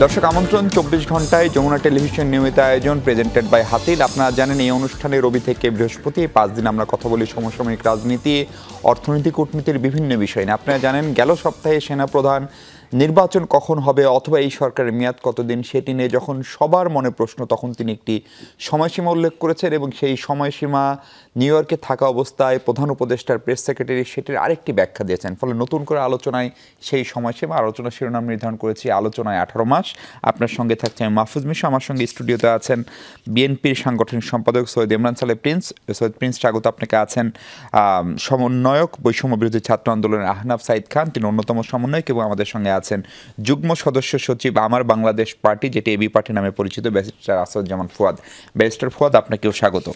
দর্শক আমন্ত্রণ 24 ঘন্টায় যমুনা টেলিভিশন নিয়মিত আয়োজন প্রেজেন্টেড বাই হাতিল। আপনারা জানেন এই অনুষ্ঠানে রবি থেকে বৃহস্পতি 5 দিন আমরা কথা বলি সমসাময়িক রাজনীতি, অর্থনীতি, কূটনীতির বিভিন্ন বিষয় নিয়ে। আপনারা জানেন গেল সপ্তাহে সেনাপ্রধান নির্বাচন কখন হবে অথবা এই সরকারের মেয়াদ কতদিন সেটি নিয়ে যখন সবার মনে প্রশ্ন, তখন তিনি একটি সময়সীমা উল্লেখ করেছেন এবং সেই সময়সীমা নিউ ইয়র্কে থাকা অবস্থায় প্রধান উপদেষ্টার প্রেস সেক্রেটারি সেটির আরেকটি ব্যাখ্যা দিয়েছেন। ফলে নতুন করে আলোচনায় সেই সময়সীমা, আলোচনা শিরোনাম নির্ধারণ করেছি আলোচনায় 18 মাস। আপনার সঙ্গে থাকছে আমি মাহফুজ মিশু, আমার সঙ্গে স্টুডিওতে আছেন বিএনপির সাংগঠনিক সম্পাদক সৈয়দ ইমরান সালেহ প্রিন্স। সৈয়দ প্রিন্স স্বাগত আপনাকে। আছেন সমন্বয়ক বৈষম্য বিরোধী ছাত্র আন্দোলনের আহনাফ সাইদ খান, তিনি অন্যতম সমন্বয়ক, এবং আমাদের সঙ্গে আছেন যুগ্ম সদস্য সচিব আমার বাংলাদেশ পার্টি, যেটি এবি পার্টি নামে পরিচিত, ব্যারিস্টার আসাদুজ্জামান ফুয়াদ। ব্যারিস্টার ফুয়াদ, আপনাকেও স্বাগত।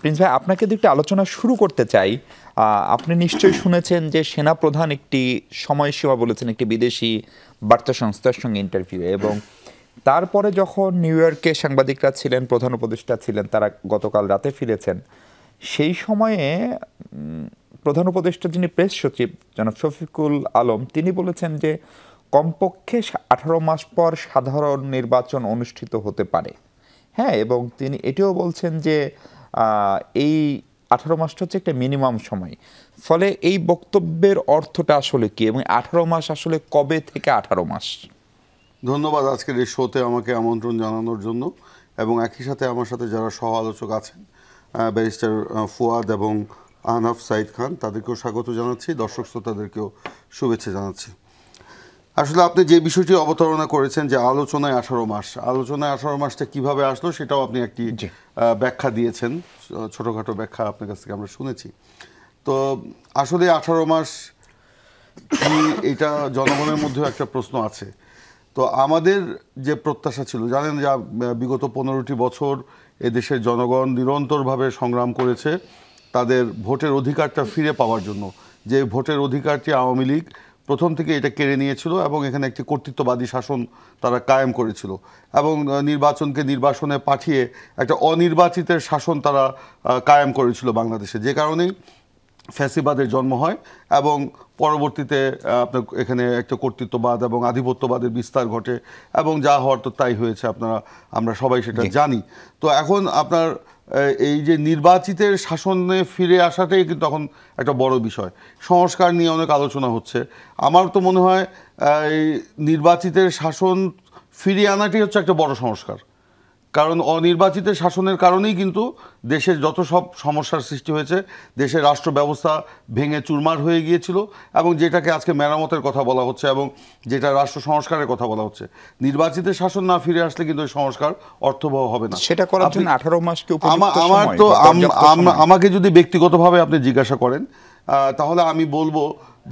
প্রিন্স ভাই, আপনাকে দিয়ে একটি আলোচনা শুরু করতে চাই। আপনি নিশ্চয়ই শুনেছেন যে সেনাপ্রধান একটি সময়সীমা বলেছেন একটি বিদেশি বার্তা সংস্থার সঙ্গে ইন্টারভিউ, এবং তারপরে যখন নিউ ইয়র্কে সাংবাদিকরা ছিলেন, প্রধান উপদেষ্টা ছিলেন, তারা গতকাল রাতে ফিরেছেন, সেই সময়ে প্রধান উপদেষ্টা যিনি প্রেস সচিব জনাব শফিকুল আলম, তিনি বলেছেন যে কমপক্ষে 18 মাস পর সাধারণ নির্বাচন অনুষ্ঠিত হতে পারে। হ্যাঁ, এবং তিনি এটিও বলছেন যে এই 18 মাসটা হচ্ছে একটা মিনিমাম সময়। ফলে এই বক্তব্যের অর্থটা আসলে কি, এবং 18 মাস আসলে কবে থেকে 18 মাস? ধন্যবাদ আজকের এই শোতে আমাকে আমন্ত্রণ জানানোর জন্য, এবং একই সাথে আমার সাথে যারা সহ আলোচক আছেন ব্যারিস্টার ফুয়াদ এবং আহনাফ সাইদ খান, তাদেরকেও স্বাগত জানাচ্ছি, দর্শক শ্রোতাদেরকেও শুভেচ্ছা জানাচ্ছি। আসলে আপনি যে বিষয়টি অবতারণা করেছেন যে আলোচনায় 18 মাস, আলোচনায় 18 মাসটা কিভাবে আসলো সেটাও আপনি একটি ব্যাখ্যা দিয়েছেন, ছোটোখাটো ব্যাখ্যা আপনার কাছ থেকে আমরা শুনেছি। তো আসলে 18 মাস কি, এটা জনগণের মধ্যেও একটা প্রশ্ন আছে। তো আমাদের যে প্রত্যাশা ছিল, জানেন যে বিগত 15টি বছর এদেশের জনগণ নিরন্তরভাবে সংগ্রাম করেছে তাদের ভোটের অধিকারটা ফিরে পাওয়ার জন্য। যে ভোটের অধিকারটি আওয়ামী লীগ প্রথম থেকে এটা কেড়ে নিয়েছিল এবং এখানে একটি কর্তৃত্ববাদী শাসন তারা কায়েম করেছিল, এবং নির্বাচনকে নির্বাসনে পাঠিয়ে একটা অনির্বাচিতের শাসন তারা কায়েম করেছিল বাংলাদেশে, যে কারণেই ফ্যাসিবাদের জন্ম হয় এবং পরবর্তীতে আপনার এখানে একটা কর্তৃত্ববাদ এবং আধিপত্যবাদের বিস্তার ঘটে, এবং যা হওয়ার তো তাই হয়েছে, আমরা সবাই সেটা জানি। তো এখন আপনার এই যে নির্বাচিতের শাসনে ফিরে আসাটাই কিন্তু তখন একটা বড় বিষয়। সংস্কার নিয়ে অনেক আলোচনা হচ্ছে। আমার তো মনে হয় এই নির্বাচিতের শাসন ফিরিয়ে আনাটাই হচ্ছে একটা বড় সংস্কার, কারণ অনির্বাচিতের শাসনের কারণেই কিন্তু দেশের যত সব সমস্যার সৃষ্টি হয়েছে, দেশের রাষ্ট্র ব্যবস্থা ভেঙে চুরমার হয়ে গিয়েছিল, এবং যেটাকে আজকে মেরামতের কথা বলা হচ্ছে এবং যেটা রাষ্ট্র সংস্কারের কথা বলা হচ্ছে। নির্বাচিতের শাসন না ফিরে আসলে কিন্তু এই সংস্কার অর্থবহ হবে না। সেটা করার জন্য 18 মাসকে আমাকে যদি ব্যক্তিগতভাবে আপনি জিজ্ঞাসা করেন, তাহলে আমি বলবো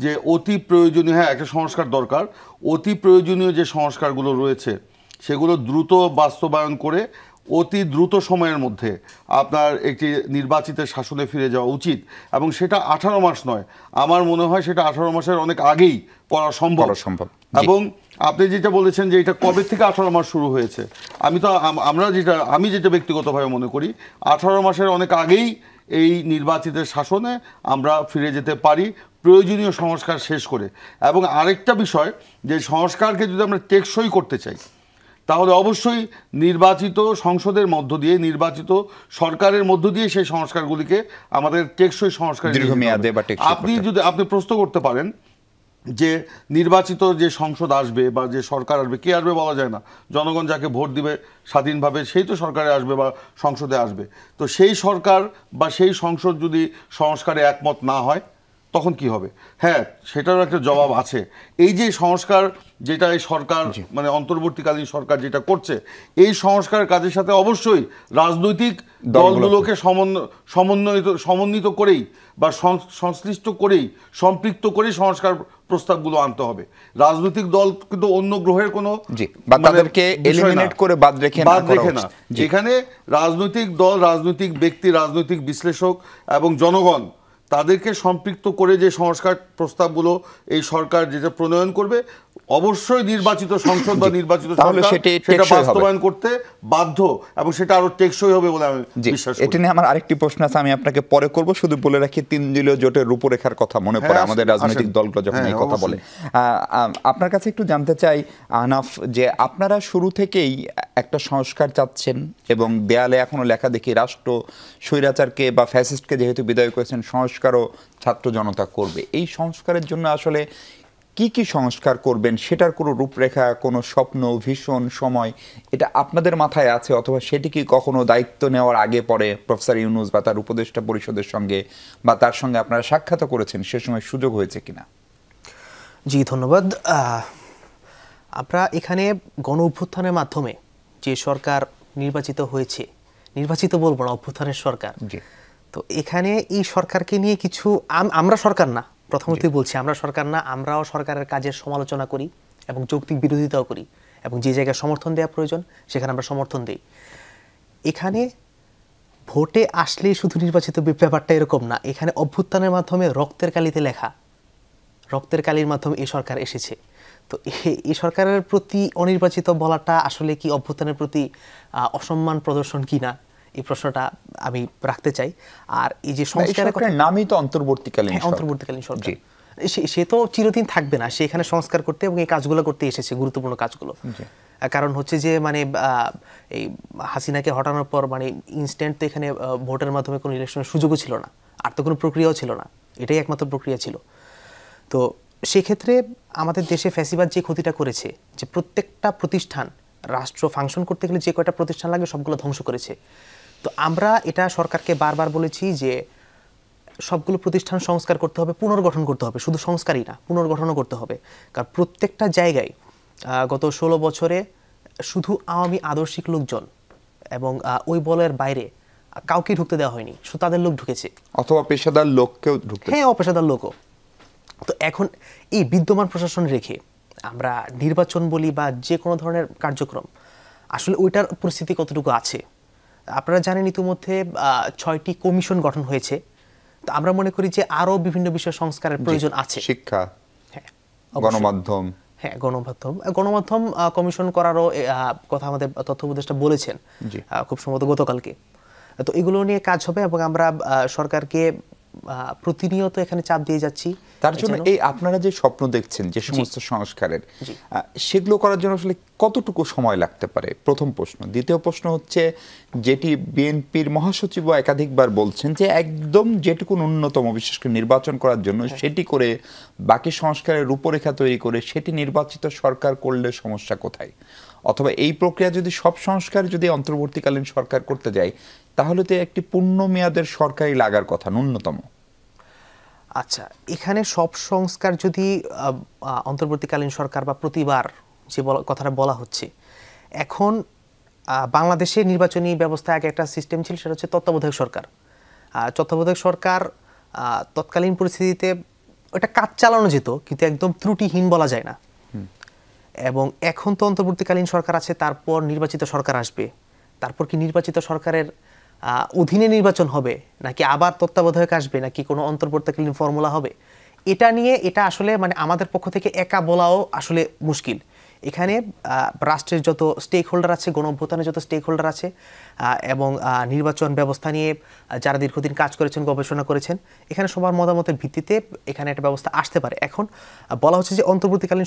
যে অতি প্রয়োজনীয়, হ্যাঁ একটা সংস্কার দরকার, অতি প্রয়োজনীয় যে সংস্কারগুলো রয়েছে সেগুলো দ্রুত বাস্তবায়ন করে অতি দ্রুত সময়ের মধ্যে আপনার একটি নির্বাচিত শাসনে ফিরে যাওয়া উচিত, এবং সেটা 18 মাস নয়, আমার মনে হয় সেটা 18 মাসের অনেক আগেই করা সম্ভব। এবং আপনি যেটা বলেছেন যে এটা কবে থেকে 18 মাস শুরু হয়েছে, আমি যেটা ব্যক্তিগতভাবে মনে করি 18 মাসের অনেক আগেই এই নির্বাচিতের শাসনে আমরা ফিরে যেতে পারি প্রয়োজনীয় সংস্কার শেষ করে। এবং আরেকটা বিষয়, যে সংস্কারকে যদি আমরা টেকসই করতে চাই তাহলে অবশ্যই নির্বাচিত সংসদের মধ্য দিয়ে, নির্বাচিত সরকারের মধ্য দিয়ে সেই সংস্কারগুলিকে আমাদের টেকসই সংস্কার, আপনি প্রশ্ন করতে পারেন যে নির্বাচিত যে সংসদ আসবে বা যে সরকার আসবে, কে আসবে বলা যায় না, জনগণ যাকে ভোট দিবে স্বাধীনভাবে সেই তো সরকারে আসবে বা সংসদে আসবে। তো সেই সরকার বা সেই সংসদ যদি সংস্কারে একমত না হয় তখন কি হবে? হ্যাঁ, সেটারও একটা জবাব আছে। এই যে সংস্কার যেটা এই সরকার মানে অন্তর্বর্তীকালীন সরকার যেটা করছে, এই সংস্কারের কাজের সাথে অবশ্যই রাজনৈতিক দলগুলোকে সমন্বিত করেই বা সংশ্লিষ্ট করেই, সম্পৃক্ত করেই সংস্কার প্রস্তাবগুলো আনতে হবে। রাজনৈতিক দল কিন্তু অন্য গ্রহের কোনো বাদ রেখে না। এখানে রাজনৈতিক দল, রাজনৈতিক ব্যক্তি, রাজনৈতিক বিশ্লেষক এবং জনগণ তাদেরকে সম্পৃক্ত করে যে সংস্কার প্রস্তাবগুলো এই সরকার যেটা প্রণয়ন করবে, অবশ্যই নির্বাচিত সংসদ বা নির্বাচিত সরকার সেটা বাস্তবায়ন করতে বাধ্য, এবং সেটা আরো টেকসই হবে বলে আমি বিশ্বাস করি। এটা নিয়ে আমার আরেকটি প্রশ্ন আছে, আমি আপনাকে পরে করব। শুধু বলে রাখি, 3 দলীয় জোটের রূপরেখার কথা মনে পড়ে আমাদের রাজনৈতিক দলগুলো যখন এই কথা বলে। আপনার কাছে একটু জানতে চাই আহনাফ, যে আপনারা শুরু থেকেই একটা সংস্কার চাচ্ছেন এবং দেয়ালে এখনো লেখা দেখি রাষ্ট্র স্বৈরাচারকে বা ফ্যাসিস্টকে যেহেতু বিদায় করেছেন, সংস্কারও ছাত্র জনতা করবে। এই সংস্কারের জন্য আসলে কি কি সংস্কার করবেন সেটার কোনো রূপরেখা, কোনো স্বপ্ন, ভীষণ সময় এটা আপনাদের মাথায় আছে, অথবা সেটি কি কখনো দায়িত্ব নেওয়ার আগে পরে প্রফেসর ইউনূস বা তার উপদেষ্টা পরিষদের সঙ্গে বা তার সঙ্গে আপনারা সাক্ষাৎ করেছেন, সে সময় সুযোগ হয়েছে কিনা? জি ধন্যবাদ। আমরা এখানে গণ অভ্যুত্থানের মাধ্যমে যে সরকার নির্বাচিত হয়েছে, নির্বাচিত বলবো না, অভ্যুত্থানের সরকার, তো এখানে এই সরকারকে নিয়ে কিছু আমরা সরকার না, প্রথমতই বলছি আমরা সরকার না, আমরাও সরকারের কাজের সমালোচনা করি এবং যৌক্তিক বিরোধিতাও করি, এবং যে জায়গায় সমর্থন দেওয়া প্রয়োজন সেখানে আমরা সমর্থন দিই। এখানে ভোটে আসলে শুধু নির্বাচিত ব্যাপারটা এরকম না, এখানে অভ্যুত্থানের মাধ্যমে রক্তের কালিতে লেখা, রক্তের কালির মাধ্যমে এই সরকার এসেছে। তো এই সরকারের প্রতি অনির্বাচিত বলাটা আসলে কি অভ্যুত্থানের প্রতি অসম্মান প্রদর্শন কিনা, এই প্রশ্নটা আমি রাখতে চাই। আর এই যে সংস্কারের নামই তো অন্তর্বর্তীকালীন সরকার, সে তো চিরদিন থাকবে না, সে এখানে সংস্কার করতে এবং এই কাজগুলো করতে এসেছে, গুরুত্বপূর্ণ কাজগুলো। কারণ হচ্ছে যে মানে এই হাসিনাকে হটানোর পর মানে ইনস্ট্যান্ট তো এখানে ভোটের মাধ্যমে কোনো ইলেকশনের সুযোগও ছিল না, আর তো কোনো প্রক্রিয়াও ছিল না, এটাই একমাত্র প্রক্রিয়া ছিল। তো সেক্ষেত্রে আমাদের দেশে ফ্যাসিবাদ যে ক্ষতিটা করেছে, যে প্রত্যেকটা প্রতিষ্ঠান, রাষ্ট্র ফাংশন করতে গেলে যে কয়টা প্রতিষ্ঠান লাগে সবগুলো ধ্বংস করেছে। তো আমরা এটা সরকারকে বারবার বলেছি যে সবগুলো প্রতিষ্ঠান সংস্কার করতে হবে, পুনর্গঠন করতে হবে, শুধু সংস্কারই না, পুনর্গঠনও করতে হবে। কারণ প্রত্যেকটা জায়গায় গত 16 বছরে শুধু আওয়ামী আদর্শিক লোকজন এবং ওই বলের বাইরে কাউকে ঢুকতে দেওয়া হয়নি, শুধু তাদের লোক ঢুকেছে, অথবা পেশাদার লোককেও ঢুকতে, হ্যাঁ অপেশাদার লোকও। তো এখন এই বিদ্যমান প্রশাসন রেখে আমরা নির্বাচন বলি বা যে কোনো ধরনের কার্যক্রম, আসলে ওইটার পরিস্থিতি কতটুকু আছে আপনারা জানেন। ইতিমধ্যে 6টি কমিশন গঠন হয়েছে। তো আমরা মনে করি যে আরও বিভিন্ন বিষয় সংস্কারের প্রয়োজন আছে। শিক্ষা, হ্যাঁ, গণমাধ্যম, হ্যাঁ গণমাধ্যম কমিশন করারও কথা আমাদের তথ্য উপদেষ্টা বলেছেন খুব সম্ভবত গতকালকে। তো এগুলো নিয়ে কাজ হবে এবং আমরা সরকারকে প্রতিনিয়ত এখানে চাপ দিয়ে যাচ্ছি। তার জন্য এই আপনারা যে স্বপ্ন দেখছেন যে সমস্ত সংস্কারের, সেগুলো করার জন্য আসলে কতটুকু সময় লাগতে পারে, প্রথম প্রশ্ন। দ্বিতীয় প্রশ্ন হচ্ছে, যেটি বিএনপির মহাসচিব একাধিকবার বলছেন যে একদম যেটুকু ন্যূনতম, বিশেষ করে নির্বাচন করার জন্য সেটি করে বাকি সংস্কারের রূপরেখা তৈরি করে সেটি নির্বাচিত সরকার করলে সমস্যা কোথায়? অথবা এই প্রক্রিয়া যদি সব সংস্কার যদি অন্তর্বর্তীকালীন সরকার করতে যায়, তাহলে তো একটি পূর্ণ মেয়াদের সরকারই লাগার কথা ন্যূনতম। আচ্ছা, এখানে সব সংস্কার যদি অন্তর্বর্তীকালীন সরকার বা প্রতিবার যে কথাটা বলা হচ্ছে, এখন বাংলাদেশে নির্বাচনী ব্যবস্থা আগে একটা সিস্টেম ছিল, সেটা হচ্ছে তত্ত্বাবধায়ক সরকার। তত্ত্বাবধায়ক সরকার তৎকালীন পরিস্থিতিতে ওটা কাজ চালানো যেত, কিন্তু একদম ত্রুটিহীন বলা যায় না। এবং এখন তো অন্তর্বর্তীকালীন সরকার আছে, তারপর নির্বাচিত সরকার আসবে, তারপর কি নির্বাচিত সরকারের অধীনে নির্বাচন হবে, নাকি আবার তত্ত্বাবধায়ক আসবে, নাকি কোনো অন্তর্বর্তীকালীন ফর্মুলা হবে, এটা নিয়ে এটা আসলে মানে আমাদের পক্ষ থেকে একা বলাও আসলে মুশকিল। এখানে রাষ্ট্রের যত স্টেক হোল্ডার আছে, গণঅভ্যুত্থানের যত স্টেক হোল্ডার আছে, এবং নির্বাচন ব্যবস্থা নিয়ে যারা দীর্ঘদিন কাজ করেছেন, গবেষণা করেছেন, এখানে সবার মতামতের ভিত্তিতে এখানে একটা ব্যবস্থা আসতে পারে। এখন বলা হচ্ছে যে অন্তর্বর্তীকালীন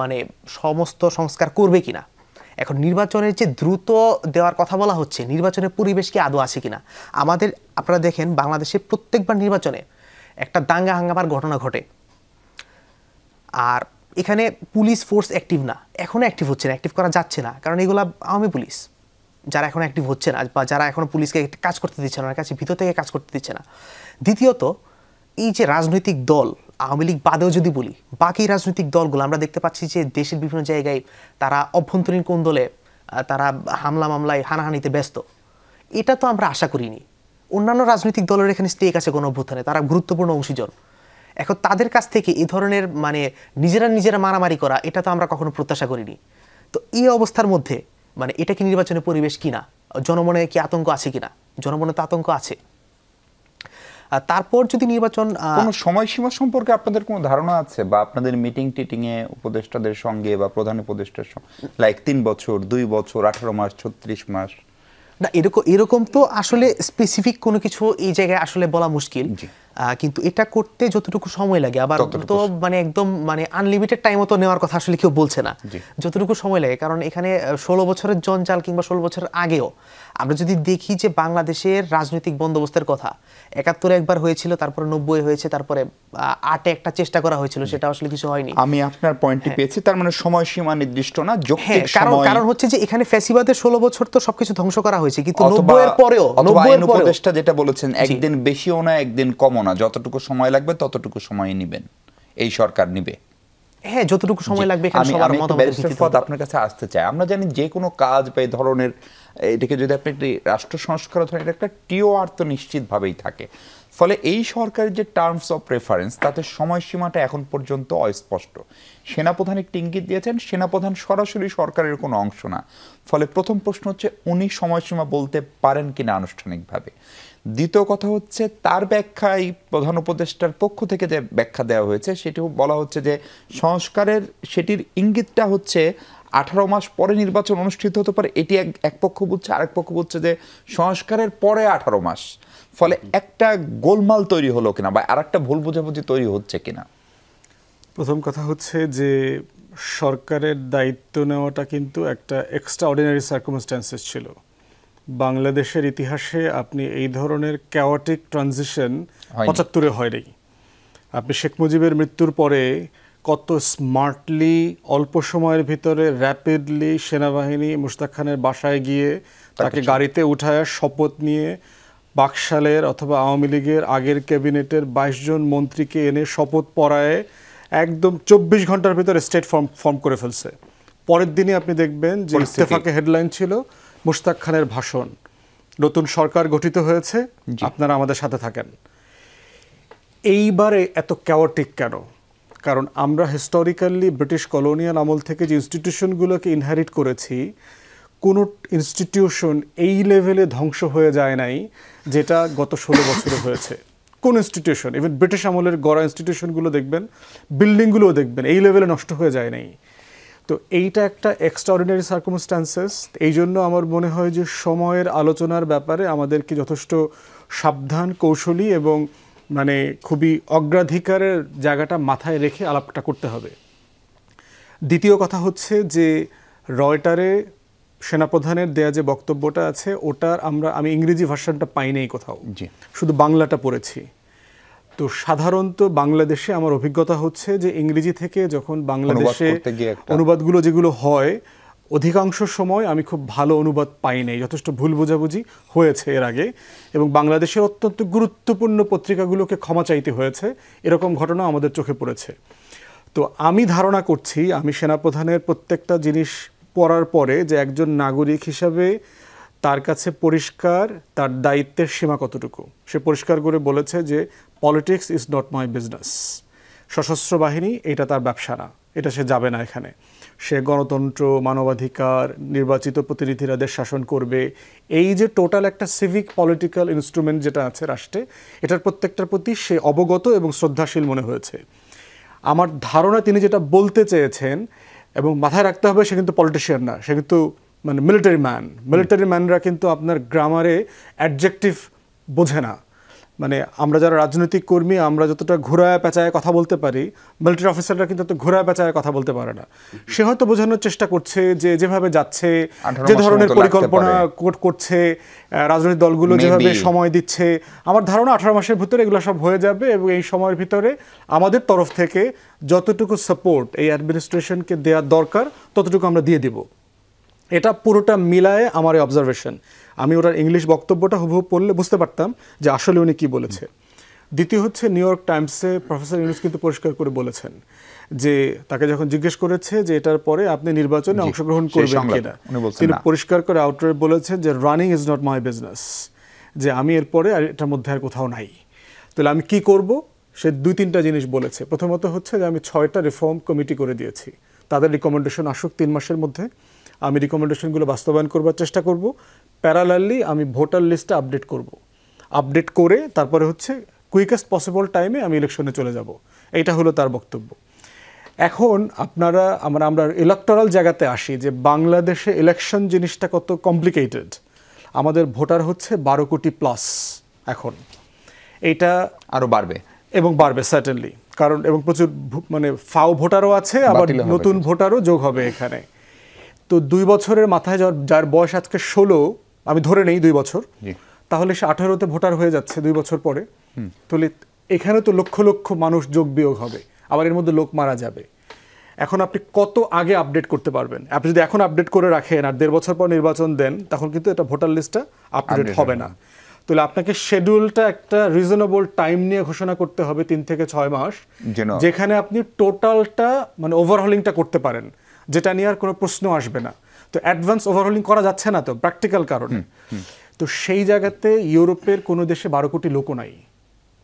মানে সমস্ত সংস্কার করবে কিনা। এখন নির্বাচনের যে দ্রুত দেওয়ার কথা বলা হচ্ছে, নির্বাচনের পরিবেশ কি আদৌ আছে কিনা। আমাদের আপনারা দেখেন বাংলাদেশে প্রত্যেকবার নির্বাচনে একটা দাঙ্গা হাঙ্গামার ঘটনা ঘটে, আর এখানে পুলিশ ফোর্স অ্যাক্টিভ না, এখনও অ্যাক্টিভ হচ্ছে না, অ্যাক্টিভ করা যাচ্ছে না, কারণ এগুলো আওয়ামী পুলিশ যারা এখন অ্যাক্টিভ হচ্ছে না, বা যারা এখনও পুলিশকে কাজ করতে দিচ্ছে না, কাছে ভিতর থেকে কাজ করতে দিচ্ছে না। দ্বিতীয়ত, এই যে রাজনৈতিক দল, আওয়ামী লীগ বাদেও যদি বলি, বাকি রাজনৈতিক দলগুলো আমরা দেখতে পাচ্ছি যে দেশের বিভিন্ন জায়গায় তারা অভ্যন্তরীণ কোন্দলে, তারা হামলা মামলায়, হানাহানিতে ব্যস্ত। এটা তো আমরা আশা করিনি। অন্যান্য রাজনৈতিক দলের এখানে স্টেক আছে গণঅভ্যুত্থানে, তারা গুরুত্বপূর্ণ অংশীজন। এখন তাদের কাছ থেকে এই ধরনের মানে নিজেরা মারামারি করা, এটা তো আমরা কখনো প্রত্যাশা করিনি। তো এই অবস্থার মধ্যে মানে এটা কি নির্বাচনের পরিবেশ কিনা, জনমনে কি আতঙ্ক আছে কিনা? জনমনে তো আতঙ্ক আছে। তারপর যদি নির্বাচন কোনো সময়সীমা সম্পর্কে আপনাদের কোনো ধারণা আছে, বা আপনাদের মিটিং টিটিং এ উপদেষ্টাদের সঙ্গে বা প্রধান উপদেষ্টার সঙ্গে, লাইক 3 বছর, 2 বছর, 18 মাস, 36 মাস? না, এরকম তো আসলে স্পেসিফিক কোনো কিছু এই জায়গায় আসলে বলা মুশকিল, কিন্তু এটা করতে যতটুকু সময় লাগে, আবার তো মানে একদম মানে আনলিমিটেড টাইমও তো নেওয়ার কথা আসলে কেউ বলছে না, যতটুকু সময় লাগে। কারণ এখানে 16 বছরের জঞ্জাল কিংবা 16 বছরের আগেও আমরা যদি দেখি যে বাংলাদেশের রাজনৈতিক বন্দোবস্তের কথা, 71 একবার হয়েছিল, তারপরে 90 হয়েছে, তারপরে 8 একটা চেষ্টা করা হয়েছিল, সেটা আসলে কিছু হয়নি। আমি আপনার পয়েন্টটি পেয়েছি, তার মানে সময়সীমা নির্দিষ্ট না, যৌক্তিক সময়। কারণ হচ্ছে যে এখানে ফ্যাসিবাদের 16 বছর তো সবকিছু ধ্বংস করা হয়েছে, কিন্তু 90 এর পরেও, 90 এর পরেও উপদেষ্টা যেটা বলেছেন, একদিন বেশিও না একদিন কমও না, যতটুকু সময় লাগবে ততটুকু সময় নেবেন, এই সরকার নিবে। হ্যাঁ, যতটুকু সময় লাগবে এখানে সবার মতামতের ভিত্তিতে। আপনার কাছে আসতে চাই, আমরা জানি যে কোনো কাজ বা এই ধরনের, এটাকে যদি আপনি একটি রাষ্ট্র সংস্কার ধরেন, এটা একটা টিওআর তো নিশ্চিতভাবেই থাকে। ফলে এই সরকারের যে টার্মস অফ রেফারেন্স, তাতে সময়সীমাটা এখন পর্যন্ত অস্পষ্ট। সেনাপ্রধান একটি ইঙ্গিত দিয়েছেন, সেনাপ্রধান সরাসরি সরকারের কোনো অংশ না। ফলে প্রথম প্রশ্ন হচ্ছে, উনি সময়সীমা বলতে পারেন কিনা আনুষ্ঠানিকভাবে। দ্বিতীয় কথা হচ্ছে, তার ব্যাখ্যায় প্রধান উপদেষ্টার পক্ষ থেকে যে ব্যাখ্যা দেওয়া হয়েছে, সেটি বলা হচ্ছে যে সংস্কারের সেটির ইঙ্গিতটা হচ্ছে 18 মাস পরে নির্বাচন অনুষ্ঠিত হতে পারে, এটি এক পক্ষ বুঝছে, আরেক পক্ষ বুঝছে যে সংস্কারের পরে 18 মাস। ফলে একটা গোলমাল তৈরি হলো কিনা, বা আর একটা ভুল বোঝাবুঝি তৈরি হচ্ছে কিনা? প্রথম কথা হচ্ছে যে সরকারের দায়িত্ব নেওয়াটা কিন্তু একটা এক্সট্রাঅর্ডিনারি সার্কামস্ট্যান্সেস ছিল। বাংলাদেশের ইতিহাসে আপনি এই ধরনের ক্যাওটিক ট্রানজিশন 75-এ হয়নি। আপনি শেখ মুজিবের মৃত্যুর পরে কত স্মার্টলি অল্প সময়ের ভিতরে র্যাপিডলি সেনাবাহিনী মুশতাক খানের বাসায় গিয়ে তাকে গাড়িতে উঠায় শপথ নিয়ে বাকশালের অথবা আওয়ামী লীগের আগের ক্যাবিনেটের 22 জন মন্ত্রীকে এনে শপথ পড়ায় একদম 24 ঘন্টার ভিতরে স্টেট ফর্ম করে ফেলছে। পরের দিনই আপনি দেখবেন যে ইত্তেফাকে হেডলাইন ছিল মুশতাক খানের ভাষণ, নতুন সরকার গঠিত হয়েছে, আপনারা আমাদের সাথে থাকেন। এইবারে এত ক্যাওটিক কেন? কারণ আমরা হিস্টোরিক্যালি ব্রিটিশ কলোনিয়াল আমল থেকে যে ইনস্টিটিউশনগুলোকে ইনহেরিট করেছি, কোনো ইনস্টিটিউশন এই লেভেলে ধ্বংস হয়ে যায় নাই যেটা গত 16 বছরে হয়েছে। কোন ইনস্টিটিউশন, ইভেন ব্রিটিশ আমলের গড়া ইনস্টিটিউশনগুলো দেখবেন, বিল্ডিংগুলোও দেখবেন, এই লেভেলে নষ্ট হয়ে যায় নাই। তো এইটা একটা এক্সট্রাঅর্ডিনারি সার্কামস্ট্যান্সেস। এই জন্য আমার মনে হয় যে সময়ের আলোচনার ব্যাপারে আমাদেরকে যথেষ্ট সাবধান, কৌশলী এবং মানে খুবই অগ্রাধিকারের জায়গাটা মাথায় রেখে আলাপটা করতে হবে। দ্বিতীয় কথা হচ্ছে যে রয়টারে সেনাপ্রধানের দেয়া যে বক্তব্যটা আছে, ওটার আমি ইংরেজি ভার্সনটা পাই নাই কোথাও, শুধু বাংলাটা পড়েছি। তো সাধারণত বাংলাদেশে আমার অভিজ্ঞতা হচ্ছে যে ইংরেজি থেকে যখন বাংলাদেশে অনুবাদগুলো যেগুলো হয়, অধিকাংশ সময় আমি খুব ভালো অনুবাদ পাই নাই, যথেষ্ট ভুল বোঝাবুঝি হয়েছে এর আগে, এবং বাংলাদেশের অত্যন্ত গুরুত্বপূর্ণ পত্রিকাগুলোকে ক্ষমা চাইতে হয়েছে, এরকম ঘটনা আমাদের চোখে পড়েছে। তো আমি ধারণা করছি, আমি সেনাপ্রধানের প্রত্যেকটা জিনিস পড়ার পরে, যে একজন নাগরিক হিসাবে তার কাছে পরিষ্কার তার দায়িত্বের সীমা কতটুকু। সে পরিষ্কার করে বলেছে যে politics is not my business, সশস্ত্র বাহিনী এটা তার ব্যবসা না, এটা সে যাবে না এখানে। সে গণতন্ত্র, মানবাধিকার, নির্বাচিত প্রতিনিধিরা দেশ শাসন করবে, এই যে টোটাল একটা সিভিক পলিটিক্যাল ইনস্ট্রুমেন্ট যেটা আছে রাষ্ট্রে, এটার প্রত্যেকটার প্রতি সে অবগত এবং শ্রদ্ধাশীল মনে হয়েছে। আমার ধারণা তিনি যেটা বলতে চেয়েছেন, এবং মাথায় রাখতে হবে সে কিন্তু পলিটিশিয়ান না, সে কিন্তু মানে মিলিটারি ম্যান। মিলিটারি ম্যানরা কিন্তু আপনার গ্রামারে অ্যাডজেক্টিভ বোঝে না। মানে আমরা যারা রাজনৈতিক কর্মী, আমরা যতটা ঘোরায় পেঁচায় কথা বলতে পারি, মিলিটারি অফিসাররা কিন্তু তত ঘোরায় পেঁচায় কথা বলতে পারে না। সে হয়তো বোঝানোর চেষ্টা করছে যে যেভাবে যাচ্ছে, যে ধরনের পরিকল্পনা করছে, রাজনৈতিক দলগুলো যেভাবে সময় দিচ্ছে, আমার ধারণা 18 মাসের ভিতরে এগুলো সব হয়ে যাবে, এবং এই সময়ের ভিতরে আমাদের তরফ থেকে যতটুকু সাপোর্ট এই অ্যাডমিনিস্ট্রেশনকে দেওয়ার দরকার ততটুকু আমরা দিয়ে দিব। এটা পুরোটা মিলায়ে আমার এই অবজারভেশন। আমি ওটার ইংলিশ বক্তব্যটা হুবহু পড়লে বুঝতে পারতাম যে আসলে উনি কী বলেছে। দ্বিতীয় হচ্ছে, নিউ ইয়র্ক টাইমসে প্রফেসর ইউনুস কিন্তু পরিষ্কার করে বলেছেন যে তাকে যখন জিজ্ঞেস করেছে যে এটার পরে আপনি নির্বাচনে অংশগ্রহণ করবেন কিনা, তিনি পরিষ্কার করে আউটরে বলেছেন যে running is not my business, যে আমি এরপরে আর এটার মধ্যে আর কোথাও নাই। তাহলে আমি কি করব? সে 2-3টা জিনিস বলেছে। প্রথমত হচ্ছে যে আমি 6টা রিফর্ম কমিটি করে দিয়েছি, তাদের রিকমেন্ডেশন আসুক 3 মাসের মধ্যে, আমি রিকমেন্ডেশনগুলো বাস্তবায়ন করবার চেষ্টা করব। প্যারালালি আমি ভোটার লিস্টটা আপডেট করব, আপডেট করে তারপরে হচ্ছে কুইকেস্ট পসিবল টাইমে আমি ইলেকশনে চলে যাব, এইটা হলো তার বক্তব্য। এখন আমরা ইলেকটোরাল জায়গাতে আসি যে বাংলাদেশে ইলেকশন জিনিসটা কত কমপ্লিকেটেড। আমাদের ভোটার হচ্ছে 12 কোটি প্লাস এখন, এইটা আরো বাড়বে এবং বাড়বে সার্টেনলি, কারণ এবং প্রচুর মানে ফাও ভোটারও আছে, আবার বাতিল হবে নতুন ভোটারও যোগ হবে এখানে। তো 2 বছরের মাথায় যার বয়স আজকে 16, আমি ধরে নেই 2 বছর, তাহলে সে 18তে ভোটার হয়ে যাচ্ছে 2 বছর পরে। তাহলে এখানে তো লক্ষ লক্ষ মানুষ যোগ বিয়োগ হবে, আবার এর মধ্যে লোক মারা যাবে। এখন আপনি কত আগে আপডেট করতে পারবেন? আপনি যদি এখন আপডেট করে রাখেন আর 1.5 বছর পর নির্বাচন দেন, তখন কিন্তু এটা ভোটার লিস্টটা আপডেট হবে না। তাহলে আপনাকে শিডিউলটা একটা রিজনেবল টাইম নিয়ে ঘোষণা করতে হবে, 3 থেকে 6 মাস, যেখানে আপনি টোটালটা মানে ওভারহলিংটা করতে পারেন, যেটা নিয়ে আর কোনো প্রশ্ন আসবে না। তো অ্যাডভান্স ওভারহলিং করা যাচ্ছে না তো প্র্যাকটিক্যাল কারণে। তো সেই জায়গাতে ইউরোপের কোনো দেশে 12 কোটি লোকও নাই,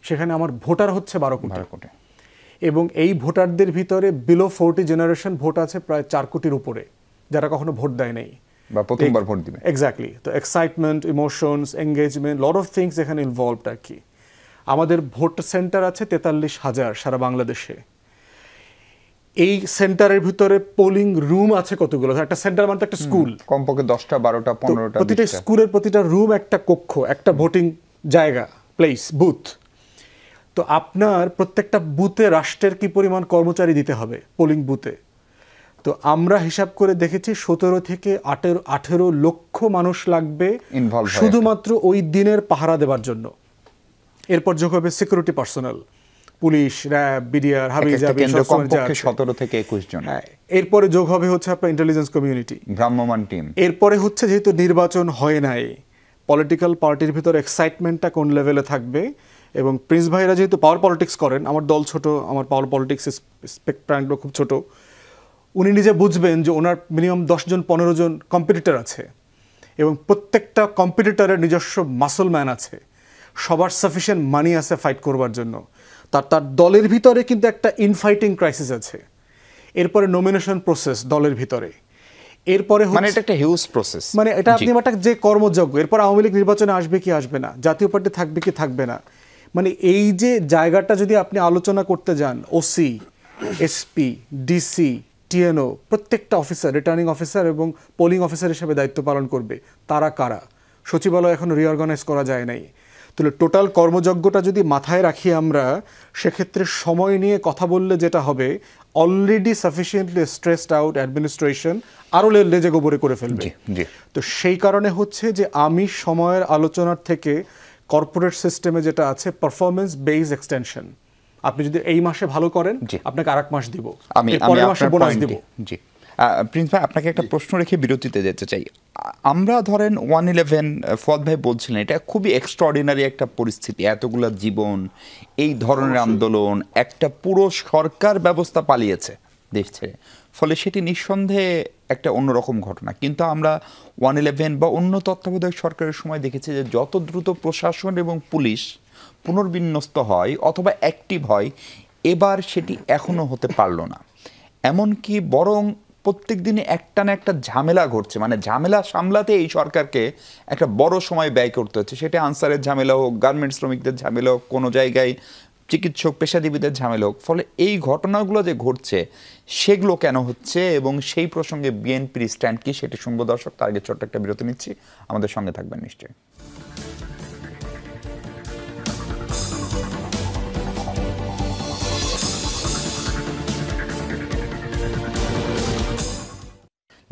সেখানে আমার ভোটার হচ্ছে 12 কোটি, এবং এই ভোটারদের ভিতরে বিলো 40 জেনারেশন ভোট আছে প্রায় 4 কোটির উপরে, যারা কখনো ভোট দেয় নাই বা প্রথমবার ভোট দিবে। এক্স্যাক্টলি। তো excitement, emotions, engagement, lot of things এখানে ইনভলভড আর কি। আমাদের ভোট সেন্টার আছে 43,000 সারা বাংলাদেশে। এই সেন্টারের ভিতরে পোলিং রুম আছে কতগুলো? একটা সেন্টার মানে একটা স্কুল, কমপক্ষে 10টা 12টা 15টা। প্রতিটা স্কুলের প্রতিটা রুম একটা কক্ষ, একটা ভোটিং জায়গা, প্লেস, বুথ। তো আপনার প্রত্যেকটা বুথে রাষ্ট্রের কি পরিমাণ কর্মচারী দিতে হবে পোলিং বুথে? তো আমরা হিসাব করে দেখেছি 17 থেকে 18 লক্ষ মানুষ লাগবে শুধুমাত্র ওই দিনের পাহারা দেওয়ার জন্য। এরপর যোগ হবে security personnel, police, RAB, BDR, হাবিজাবি, 17 থেকে 21 জন। এরপরে যোগ হবে হচ্ছে আপনার ইন্টেলিজেন্স কমিউনিটি, ভ্রাম্যমাণ টিম। এরপরে হচ্ছে যেহেতু নির্বাচন হয় নাই, পলিটিক্যাল পার্টির ভিতর এক্সাইটমেন্টটা কোন লেভেলে থাকবে, এবং প্রিন্স ভাইরা যেহেতু পাওয়ার পলিটিক্স করেন, আমার দল ছোট, আমার পাওয়ার পলিটিক্স স্পেকট্রামটা খুব ছোট, উনি নিজে বুঝবেন যে ওনার মিনিমাম 10 জন 15 জন কম্পিটিটর আছে, এবং প্রত্যেকটা কম্পিটিটরের নিজস্ব মাসল ম্যান আছে, সবার সাফিসিয়েন্ট মানি আছে ফাইট করবার জন্য। তার দলের ভিতরে কিন্তু একটা ইনফাইটিং ক্রাইসিস আছে। এরপরে নমিনেশন প্রসেস দলের ভিতরে, এরপরে মানে এটা একটা হিউজ প্রসেস, মানে এটা আপনি একটা যে কর্মযজ্ঞ। এরপর আওয়ামী লীগ নির্বাচনে আসবে কি আসবে না, জাতীয় পার্টি থাকবে কি থাকবে না, মানে এই যে জায়গাটা যদি আপনি আলোচনা করতে যান, ওসি, এসপি, ডিসি, টিএনও, প্রত্যেকটা অফিসার, রিটার্নিং অফিসার এবং পোলিং অফিসার হিসেবে দায়িত্ব পালন করবে, তারা কারা? সচিবালয় এখনো রিঅর্গানাইজ করা যায় নাই। তাহলে টোটাল কর্মযজ্ঞটা যদি মাথায় রাখি আমরা, সেক্ষেত্রে সময় নিয়ে কথা বললে যেটা হবে, already sufficiently stressed out administration আরও লেজে গোবরে করে ফেলবে। তো সেই কারণে হচ্ছে যে আমি সময়ের আলোচনার থেকে কর্পোরেট সিস্টেমে যেটা আছে পারফরমেন্স বেস এক্সটেনশন, আপনি যদি এই মাসে ভালো করেন আপনাকে আরেক মাস দিব, আমি পরের মাসে বোনাস দিব। জি প্রিন্স ভাই, আপনাকে একটা প্রশ্ন রেখে বিরতিতে যেতে চাই। আমরা ধরেন 111, ফুয়াদ ভাই বলছিলেন এটা খুবই এক্সট্রাঅর্ডিনারি একটা পরিস্থিতি, এতগুলা জীবন, এই ধরনের আন্দোলন, একটা পুরো সরকার ব্যবস্থা পালিয়েছে দেশ ছেড়ে, ফলে সেটি নিঃসন্দেহে একটা অন্যরকম ঘটনা। কিন্তু আমরা 111 বা অন্য তত্ত্বাবধায়ক সরকারের সময় দেখেছি যে যত দ্রুত প্রশাসন এবং পুলিশ পুনর্বিন্যস্ত হয় অথবা অ্যাক্টিভ হয়, এবার সেটি এখনও হতে পারল না। এমনকি বরং প্রত্যেক দিনে একটা না একটা ঝামেলা ঘটছে, মানে ঝামেলা সামলাতে এই সরকারকে একটা বড় সময় ব্যয় করতে হচ্ছে। সেটা আনসারের ঝামেলা হোক, গার্মেন্টস শ্রমিকদের ঝামেলা হোক, কোনো জায়গায় চিকিৎসক পেশাজীবীদের ঝামেলা হোক। ফলে এই ঘটনাগুলো যে ঘটছে সেগুলো কেন হচ্ছে এবং সেই প্রসঙ্গে বিএনপির স্ট্যান্ড কি, সেটি শুনবো দর্শক। তার আগে ছোট্ট একটা বিরতি নিচ্ছি, আমাদের সঙ্গে থাকবেন নিশ্চয়ই।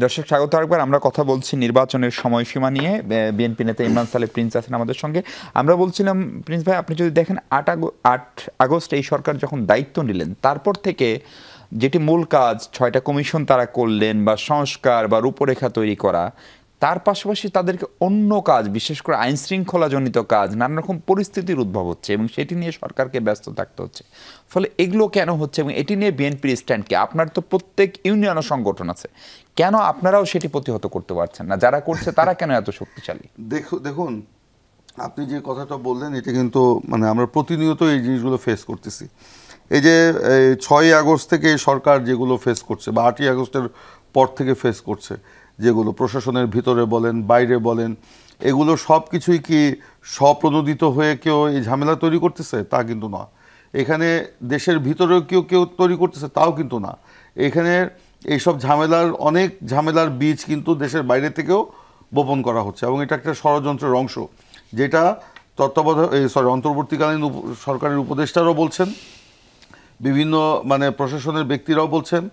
দর্শক স্বাগত একবার। আমরা কথা বলছি নির্বাচনের সময়সীমা নিয়ে। বিএনপি নেতা ইমরান সালেহ প্রিন্স আছেন আমাদের সঙ্গে। আমরা বলছিলাম প্রিন্স ভাই, আপনি যদি দেখেন 8 আগস্ট এই সরকার যখন দায়িত্ব নিলেন, তারপর থেকে যেটি মূল কাজ 6টা কমিশন তারা করলেন, বা সংস্কার বা রূপরেখা তৈরি করা, তার পাশাপাশি তাদেরকে অন্য কাজ, বিশেষ করে আইন শৃঙ্খলাজনিত কাজ, নানা রকম পরিস্থিতির উদ্ভব হচ্ছে এবং সেটি নিয়ে সরকারকে ব্যস্ত থাকতে হচ্ছে। ফলে এগুলো কেন হচ্ছে এবং এটি নিয়ে বিএনপির স্ট্যান্ড কি? আপনার তো প্রত্যেক ইউনিয়ন সংগঠন আছে, কেন আপনারাও সেটি প্রতিহত করতে পারছেন না? যারা করছে তারা কেন এত শক্তিশালী? দেখুন, আপনি যে কথাটা বললেন এটা কিন্তু মানে আমরা প্রতিনিয়ত এই জিনিসগুলো ফেস করতেছি। এই যে 6ই আগস্ট থেকে সরকার যেগুলো ফেস করছে বা 8ই আগস্টের পর থেকে ফেস করছে, যেগুলো প্রশাসনের ভিতরে বলেন বাইরে বলেন, এগুলো সব কিছুই কি স্বপ্রণোদিত হয়ে কেউ এই ঝামেলা তৈরি করতেছে? তা কিন্তু না। এখানে দেশের ভিতরেও কেউ তৈরি করতেছে, তাও কিন্তু না। এখানে এইসব অনেক ঝামেলার বীজ কিন্তু দেশের বাইরে থেকেও বপন করা হচ্ছে, এবং এটা একটা ষড়যন্ত্রের অংশ, যেটা অন্তর্বর্তীকালীন সরকারের উপদেষ্টারাও বলছেন, বিভিন্ন প্রশাসনের ব্যক্তিরাও বলছেন,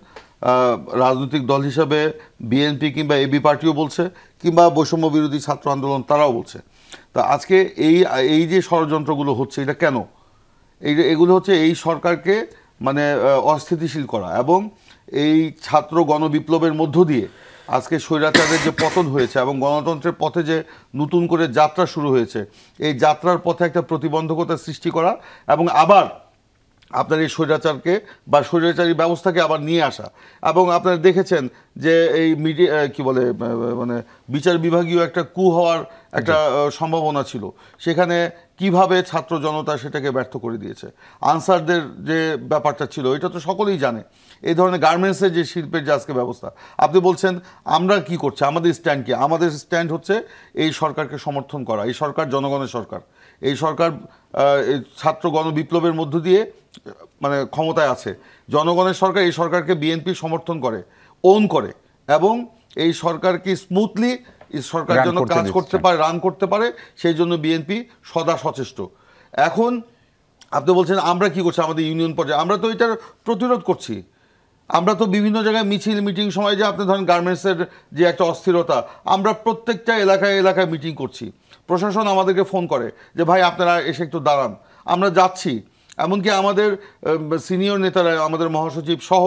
রাজনৈতিক দল হিসাবে বিএনপি কিংবা এবি পার্টিও বলছে, কিংবা বৈষম্য বিরোধী ছাত্র আন্দোলন তারাও বলছে। তা আজকে এই যে ষড়যন্ত্রগুলো হচ্ছে, এটা কেন? এগুলো হচ্ছে এই সরকারকে অস্থিতিশীল করা, এবং এই ছাত্র গণবিপ্লবের মধ্য দিয়ে আজকে স্বৈরাচারের যে পতন হয়েছে এবং গণতন্ত্রের পথে যে নতুন করে যাত্রা শুরু হয়েছে, এই যাত্রার পথে একটা প্রতিবন্ধকতা সৃষ্টি করা, এবং আবার আপনার এই স্বৈরাচারকে বা স্বৈরাচারী ব্যবস্থাকে আবার নিয়ে আসা। এবং আপনারা দেখেছেন যে এই বিচার বিভাগীয় একটা কু হওয়ার একটা সম্ভাবনা ছিল, সেখানে কিভাবে ছাত্র জনতা সেটাকে ব্যর্থ করে দিয়েছে। আনসারদের যে ব্যাপারটা ছিল, এটা তো সকলেই জানে। এই ধরনের গার্মেন্টসের যে শিল্পের যে আজকে ব্যবস্থা, আপনি বলছেন আমরা কি করছি, আমাদের স্ট্যান্ড কি? আমাদের স্ট্যান্ড হচ্ছে এই সরকারকে সমর্থন করা। এই সরকার জনগণের সরকার, এই সরকার ছাত্র গণবিপ্লবের মধ্য দিয়ে ক্ষমতায় আছে। জনগণের সরকার, এই সরকারকে বিএনপি সমর্থন করে, ওন করে, এবং এই সরকারকে স্মুথলি সরকার জন্য কাজ করতে পারে, রান করতে পারে, সেই জন্য বিএনপি সদা সচেষ্ট। এখন আপনি বলছেন আমরা কি করছি আমাদের ইউনিয়ন পর্যায়ে? আমরা তো এটার প্রতিরোধ করছি। আমরা তো বিভিন্ন জায়গায় মিছিল মিটিং সময়, যে আপনি ধরেন গার্মেন্টসের যে একটা অস্থিরতা, আমরা প্রত্যেকটা এলাকায় এলাকায় মিটিং করছি। প্রশাসন আমাদেরকে ফোন করে যে ভাই আপনারা এসে একটু দাঁড়ান, আমরা যাচ্ছি। এমনকি আমাদের সিনিয়র নেতারা, আমাদের মহাসচিব সহ,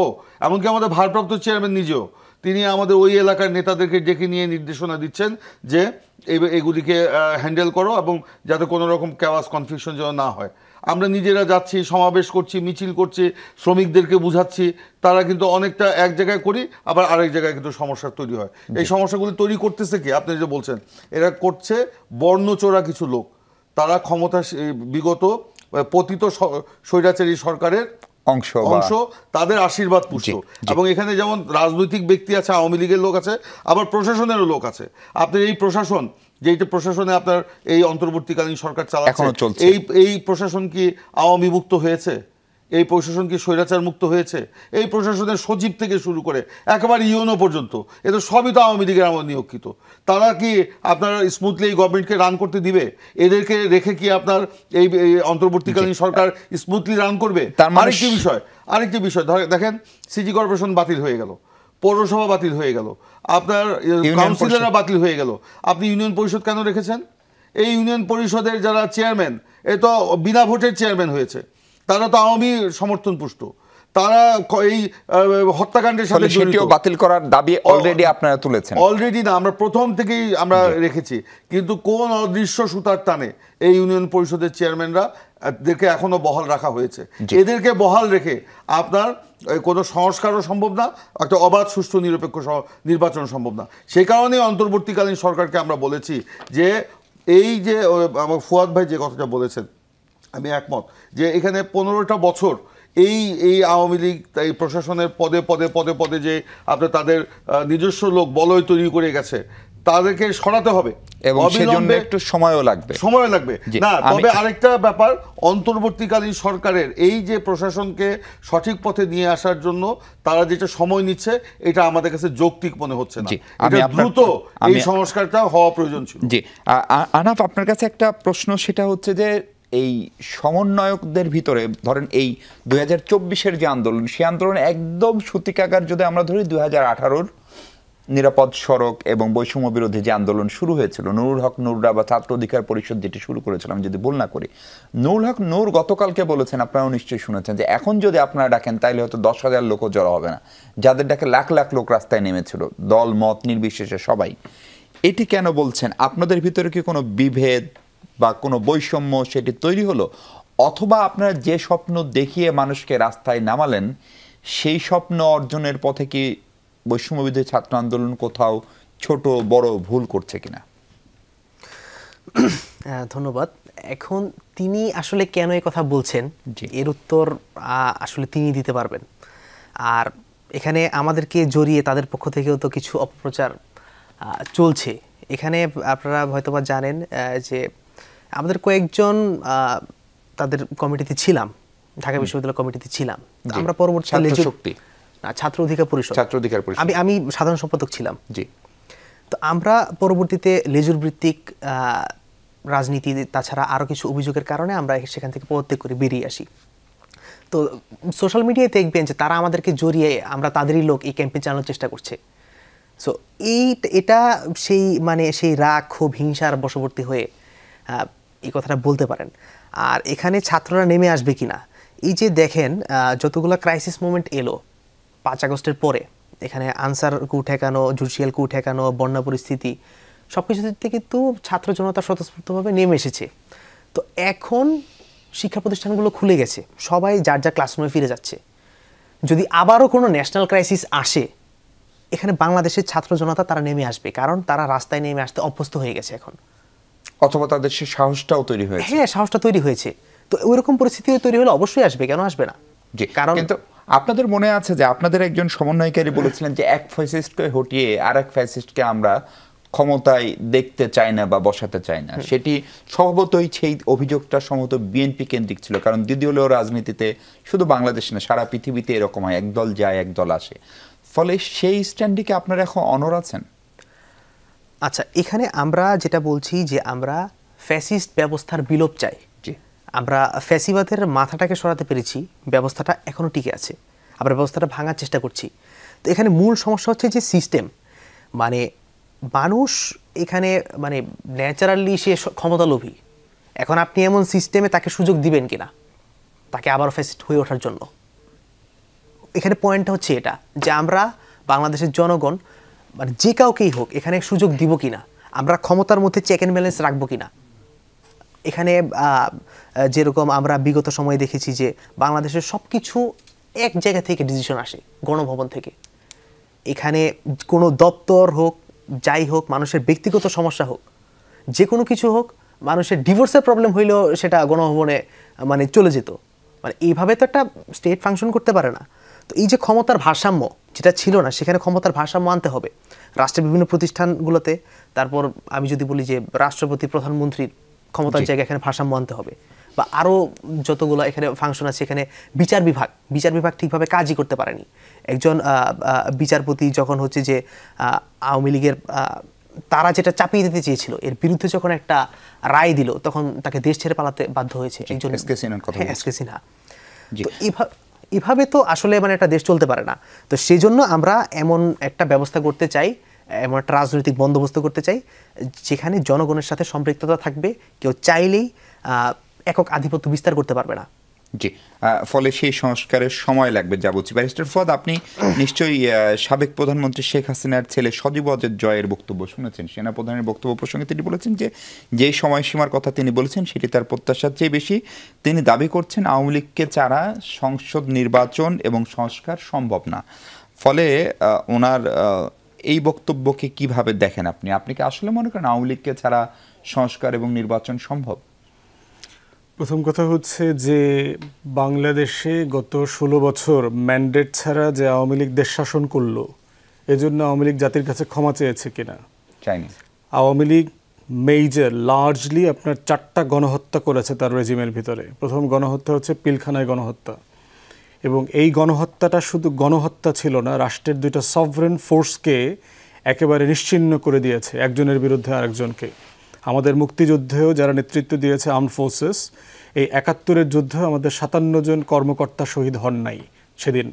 এমনকি আমাদের ভারপ্রাপ্ত চেয়ারম্যান নিজেও, তিনি আমাদের ওই এলাকার নেতাদেরকে ডেকে নিয়ে নির্দেশনা দিচ্ছেন যে এগুলিকে হ্যান্ডেল করো, এবং যাতে কোনো রকম ক্যাওয়াস কনফিউশন যেন না হয়। আমরা নিজেরা যাচ্ছি, সমাবেশ করছি, মিছিল করছি, শ্রমিকদেরকে বুঝাচ্ছি। তারা কিন্তু অনেকটা এক জায়গায় করি, আবার আরেক জায়গায় কিন্তু সমস্যা তৈরি হয়। এই সমস্যাগুলি তৈরি করতেছে কি? আপনি যে বলছেন, এরা করছে বর্ণচোরা কিছু লোক। তারা ক্ষমতা বিগত পতিত স্বৈরাচারী সরকারের অংশ, তাদের আশীর্বাদ পুষ্ট। এবং এখানে যেমন রাজনৈতিক ব্যক্তি আছে, আওয়ামী লীগের লোক আছে, আবার প্রশাসনেরও লোক আছে। আপনার এই প্রশাসন, যেটা প্রশাসনে আপনার এই অন্তর্বর্তীকালীন সরকার চালাচ্ছে, এই প্রশাসন কি আওয়ামী মুক্ত হয়েছে? এই প্রশাসন কি স্বৈরাচার মুক্ত হয়েছে? এই প্রশাসনের সচিব থেকে শুরু করে একেবারে ইউনো পর্যন্ত, এ তো সবই তো আওয়ামী লীগের আমার নিয়োগকৃত। তারা কি আপনার স্মুথলি এই গভর্নমেন্টকে রান করতে দিবে? এদেরকে রেখে কি আপনার এই অন্তর্বর্তীকালীন সরকার স্মুথলি রান করবে? আরেকটি বিষয় দেখেন, সিটি কর্পোরেশন বাতিল হয়ে গেল, পৌরসভা বাতিল হয়ে গেল, আপনার কাউন্সিলররা বাতিল হয়ে গেল। আপনি ইউনিয়ন পরিষদ কেন রেখেছেন? এই ইউনিয়ন পরিষদের যারা চেয়ারম্যান, এ তো বিনা ভোটের চেয়ারম্যান হয়েছে, তারা তো আওয়ামী সমর্থন পুষ্ট। তারা এই হত্যাকাণ্ডের সাথে সেটিও বাতিল করার দাবি অলরেডি আপনারা তুলেছেন। অলরেডি না, আমরা প্রথম থেকেই আমরা রেখেছি, কিন্তু কোন অদৃশ্য সুতার টানে এই ইউনিয়ন পরিষদের চেয়ারম্যানরা এদেরকে এখনো বহাল রাখা হয়েছে। এদেরকে বহাল রেখে আপনার কোনো সংস্কারও সম্ভব না, একটা অবাধ সুষ্ঠু নিরপেক্ষ নির্বাচন সম্ভব না। সেই কারণে অন্তর্বর্তীকালীন সরকারকে আমরা বলেছি যে এই যে আমার ফুয়াদ ভাই যে কথাটা বলেছেন, আমি একমত, যে এখানে 15টা বছর এই আওয়ামী লীগ এই প্রশাসনের পদে পদে পদে পদে যে আপনার তাদের নিজস্ব লোক বলয় তৈরি করে গেছে, তাদেরকে সরাতে হবে, এবং সেজন্য একটু সময় লাগবে। না, তবে আরেকটা ব্যাপার, অন্তর্বর্তীকালীন সরকারের এই যে প্রশাসনকে সঠিক পথে নিয়ে আসার জন্য তারা যেটা সময় নিচ্ছে, এটা আমাদের কাছে যৌক্তিক মনে হচ্ছে না। এটা দ্রুত এই সংস্কারটা হওয়া প্রয়োজন ছিল। জি, আনাফ, আপনার কাছে একটা প্রশ্ন, সেটা হচ্ছে যে এই সমন্বয়কদের ভিতরে ধরেন এই 2024-এর যে আন্দোলন, সেই আন্দোলন একদম সূতিকাগার যদি আমরা ধরি 2018-র নিরাপদ সড়ক এবং বৈষম্য বিরোধী যে আন্দোলন শুরু হয়েছিল, নুরুল হক নুররা বা ছাত্র অধিকার পরিষদ যেটি শুরু করেছিলাম যদি ভুল না করি, নুরুল হক নূর গতকালকে বলেছেন, আপনারাও নিশ্চয়ই শুনেছেন, যে এখন যদি আপনারা ডাকেন তাইলে হয়তো 10,000 লোকও জড়ো হবে না, যাদের ডাকে লাখ লাখ লোক রাস্তায় নেমেছিল, দল মত নির্বিশেষে সবাই। এটি কেন বলছেন? আপনাদের ভিতরে কি কোনো বিভেদ বা কোনো বৈষম্য সেটি তৈরি হলো, অথবা আপনারা যে স্বপ্ন দেখিয়ে মানুষকে রাস্তায় নামালেন, সেই স্বপ্ন অর্জনের পথে কি বৈষম্যবিরোধী ছাত্র আন্দোলন কোথাও ছোট বড় ভুল করছে কিনা? ধন্যবাদ। এখন তিনি আসলে কেন এই কথা বলছেন, এর উত্তর আসলে তিনি দিতে পারবেন। আর এখানে আমাদেরকে জড়িয়ে তাদের পক্ষ থেকেও তো কিছু অপপ্রচার চলছে। এখানে আপনারা হয়তোবা জানেন যে আমাদের কয়েকজন তাদের কমিটিতে ছিলাম, ঢাকা বিশ্ববিদ্যালয় কমিটিতে ছিলাম। আমরা পরবর্তীতে ছাত্র অধিকার পরিষদ, আমি সাধারণ সম্পাদক ছিলাম। জি। তো আমরা পরবর্তীতে লেজুর ভিত্তিক রাজনীতি তাছাড়া আরও কিছু অভিযোগের কারণে আমরা সেখান থেকে পদত্যাগ করে বেরিয়ে আসি। তো সোশ্যাল মিডিয়ায় দেখবেন যে তারা আমাদেরকে জড়িয়ে আমরা তাদেরই লোক এই ক্যাম্পেইন চালানোর চেষ্টা করছে। সো এটা সেই রাগ ক্ষোভ হিংসার বশবর্তী হয়ে এই কথাটা বলতে পারেন। আর এখানে ছাত্ররা নেমে আসবে কিনা, এই যে দেখেন যতগুলো ক্রাইসিস মোমেন্ট এলো 5 আগস্টের পরে, এখানে আনসার কু ঠেকানো, জুডিশিয়াল কু ঠেকানো, বন্যা পরিস্থিতি, সব কিছুতে কিন্তু ছাত্র জনতা স্বতঃস্ফূর্তভাবে নেমে এসেছে। তো এখন শিক্ষা প্রতিষ্ঠানগুলো খুলে গেছে, সবাই যার যার ক্লাসরুমে ফিরে যাচ্ছে। যদি আবারও কোনো ন্যাশনাল ক্রাইসিস আসে, এখানে বাংলাদেশের ছাত্র জনতা তারা নেমে আসবে, কারণ তারা রাস্তায় নেমে আসতে অভ্যস্ত হয়ে গেছে এখন। অথবা তাদের সেই সাহসটাও তৈরি হয়েছে। হ্যাঁ, সাহসটা তৈরি হয়েছে। তো ওইরকম পরিস্থিতিও তৈরি হলে অবশ্যই আসবে, কেন আসবে না? কারণ কিন্তু আপনাদের মনে আছে যে আপনাদের একজন সমন্বয়কারী বলেছিলেন যে এক ফ্যাসিস্টকে হটিয়ে আরেক ফ্যাসিস্টকে আমরা ক্ষমতায় দেখতে চাই না বা বসাতে চাই না। সেটি স্বভাবতই সেই অভিযোগটা সম্ভবত বিএনপি কেন্দ্রিক ছিল, কারণ দ্বিতীয় রাজনীতিতে শুধু বাংলাদেশ না সারা পৃথিবীতে এরকম হয়, একদল যায় একদল আসে। ফলে সেই স্ট্যান্ডিকে আপনারা এখন অনর আছেন। আচ্ছা, এখানে আমরা যেটা বলছি যে আমরা ফ্যাসিস্ট ব্যবস্থার বিলোপ চাই। আমরা ফ্যাসিবাদের মাথাটাকে সরাতে পেরেছি, ব্যবস্থাটা এখনো টিকে আছে, আমরা ব্যবস্থাটা ভাঙার চেষ্টা করছি। তো এখানে মূল সমস্যা হচ্ছে যে সিস্টেম, মানে মানুষ এখানে ন্যাচারালি সে ক্ষমতালোভী। এখন আপনি এমন সিস্টেমে তাকে সুযোগ দিবেন কিনা তাকে আবার ফ্যাসিস্ট হয়ে ওঠার জন্য। এখানে পয়েন্টটা হচ্ছে এটা যে আমরা বাংলাদেশের জনগণ যে কাউকেই হোক এখানে সুযোগ দিব কিনা, আমরা ক্ষমতার মধ্যে চেক অ্যান্ড ব্যালেন্স রাখবো কিনা। এখানে যেরকম আমরা বিগত সময়ে দেখেছি যে বাংলাদেশের সব কিছু এক জায়গা থেকে ডিসিশন আসে, গণভবন থেকে। এখানে কোনো দপ্তর হোক, যাই হোক, মানুষের ব্যক্তিগত সমস্যা হোক, যে কোনো কিছু হোক, মানুষের ডিভোর্সের প্রবলেম হইলেও সেটা গণভবনে চলে যেত। এইভাবে তো একটা স্টেট ফাংশন করতে পারে না। তো এই যে ক্ষমতার ভারসাম্য যেটা ছিল না, সেখানে ক্ষমতার ভারসাম্য আনতে হবে রাষ্ট্রের বিভিন্ন প্রতিষ্ঠানগুলোতে। তারপর আমি যদি বলি যে রাষ্ট্রপতি প্রধানমন্ত্রীর ক্ষমতার জায়গায় এখানে ভারসাম্য আনতে হবে, বা আরও যতগুলো এখানে ফাংশন আছে। এখানে বিচার বিভাগ ঠিকভাবে কাজই করতে পারেনি। একজন বিচারপতি যখন হচ্ছে যে আওয়ামী লীগের তারা যেটা চাপিয়ে দিতে চেয়েছিল এর বিরুদ্ধে যখন একটা রায় দিল, তখন তাকে দেশ ছেড়ে পালাতে বাধ্য হয়েছে একজন এসকে সিনহা। তো এভাবে তো আসলে একটা দেশ চলতে পারে না। তো সেই জন্য আমরা এমন একটা ব্যবস্থা করতে চাই, এমন একটা রাজনৈতিক বন্দোবস্ত করতে চাই যেখানে জনগণের সাথে সম্পৃক্ততা থাকবে, কেউ চাইলেই একক আধিপত্য বিস্তার করতে পারবে না। জি, ফলে সেই সংস্কারের সময় লাগবে যা বলছি। ব্যারিস্টার ফুয়াদ, আপনি নিশ্চয়ই সাবেক প্রধানমন্ত্রী শেখ হাসিনার ছেলে সজীব ওয়াজেদ জয়ের বক্তব্য শুনেছেন। সেনাপ্রধানের বক্তব্য প্রসঙ্গে তিনি বলেছেন যে যেই সময়সীমার কথা তিনি বলেছেন সেটি তার প্রত্যাশার চেয়ে বেশি। তিনি দাবি করছেন আওয়ামী লীগকে ছাড়া সংসদ নির্বাচন এবং সংস্কার সম্ভব না। ফলে ওনার এই বক্তব্যকে কিভাবে দেখেন আপনি? আপনি কি আসলে মনে করেন আওয়ামী লীগকে ছাড়া সংস্কার এবং নির্বাচন সম্ভব? প্রথম কথা হচ্ছে যে বাংলাদেশে গত 16 বছর ম্যান্ডেট ছাড়া যে আওয়ামী লীগ দেশ শাসন করলো, এজন্য আওয়ামী লীগ জাতির কাছে ক্ষমা চেয়েছে কিনা? চাইনি। আওয়ামী লীগ লার্জলি আপনার 4টা গণহত্যা করেছে তার রেজিমের ভিতরে। প্রথম গণহত্যা হচ্ছে পিলখানায় গণহত্যা, এবং এই গণহত্যাটা শুধু গণহত্যা ছিল না, রাষ্ট্রের 2টা সভরেন ফোর্সকে একেবারে নিশ্চিহ্ন করে দিয়েছে একজনের বিরুদ্ধে আরেকজনকে। আমাদের মুক্তিযুদ্ধেও যারা নেতৃত্ব দিয়েছে আর্মড ফোর্সেস, এই 71-এর যুদ্ধে আমাদের 57 জন কর্মকর্তা শহীদ হন নাই সেদিন,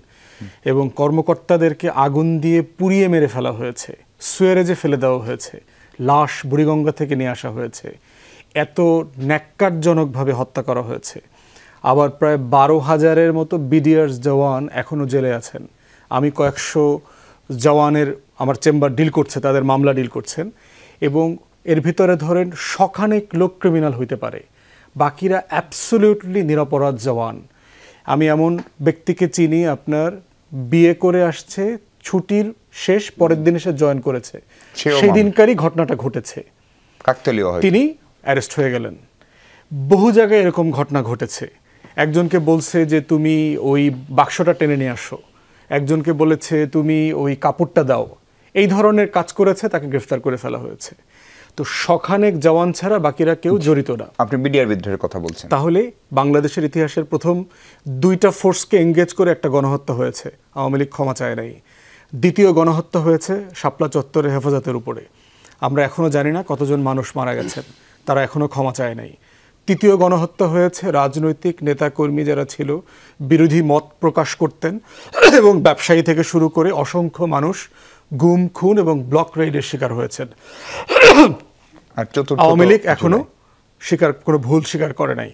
এবং কর্মকর্তাদেরকে আগুন দিয়ে পুড়িয়ে মেরে ফেলা হয়েছে, সুয়েরেজে ফেলে দেওয়া হয়েছে, লাশ বুড়িগঙ্গা থেকে নিয়ে আসা হয়েছে। এত ন্যাক্কারজনকভাবে হত্যা করা হয়েছে। আবার প্রায় 12,000-এর মতো বিডিআরস জওয়ান এখনও জেলে আছেন। আমি কয়েকশো জওয়ানের আমার চেম্বার ডিল করছে, তাদের মামলা ডিল করছেন, এবং এর ভিতরে ধরেন শখানেক লোক ক্রিমিনাল হইতে পারে, বাকিরা অ্যাবসলিউটলি নিরপরাধ জওয়ান। আমি এমন ব্যক্তিকে চিনি, আপনার বিয়ে করে আসছে, ছুটির শেষ পরের দিন এসে জয়েন করেছে, সেই দিনকারই ঘটনাটা ঘটেছে, তিনি অ্যারেস্ট হয়ে গেলেন। বহু জায়গায় এরকম ঘটনা ঘটেছে। একজনকে বলছে যে তুমি ওই বাক্সটা টেনে নিয়ে আসো, একজনকে বলেছে তুমি ওই কাপড়টা দাও। এই ধরনের কাজ করেছে তাকে গ্রেফতার করে ফেলা হয়েছে। তো শখানেক জওয়ান ছাড়া বাকিরা কেউ জড়িত না। আপনি বিডিআর বিদ্রোহের কথা বলছেন। তাহলে বাংলাদেশের ইতিহাসের প্রথম 2টা ফোর্সকে এঙ্গেজ করে একটা গণহত্যা হয়েছে, আওয়ামী লীগ ক্ষমা চায় নাই। দ্বিতীয় গণহত্যা হয়েছে শাপলা চত্বরে হেফাজতের উপরে, আমরা এখনো জানি না কতজন মানুষ মারা গেছেন, তারা এখনো ক্ষমা চায় নাই। তৃতীয় গণহত্যা হয়েছে রাজনৈতিক নেতাকর্মী যারা ছিল, বিরোধী মত প্রকাশ করতেন এবং ব্যবসায়ী থেকে শুরু করে অসংখ্য মানুষ গুম, খুন এবং ব্লক রেইডের শিকার হয়েছেন। আর চতুর্থ আওয়ামী লীগ এখনো কোনো ভুল স্বীকার করে নাই।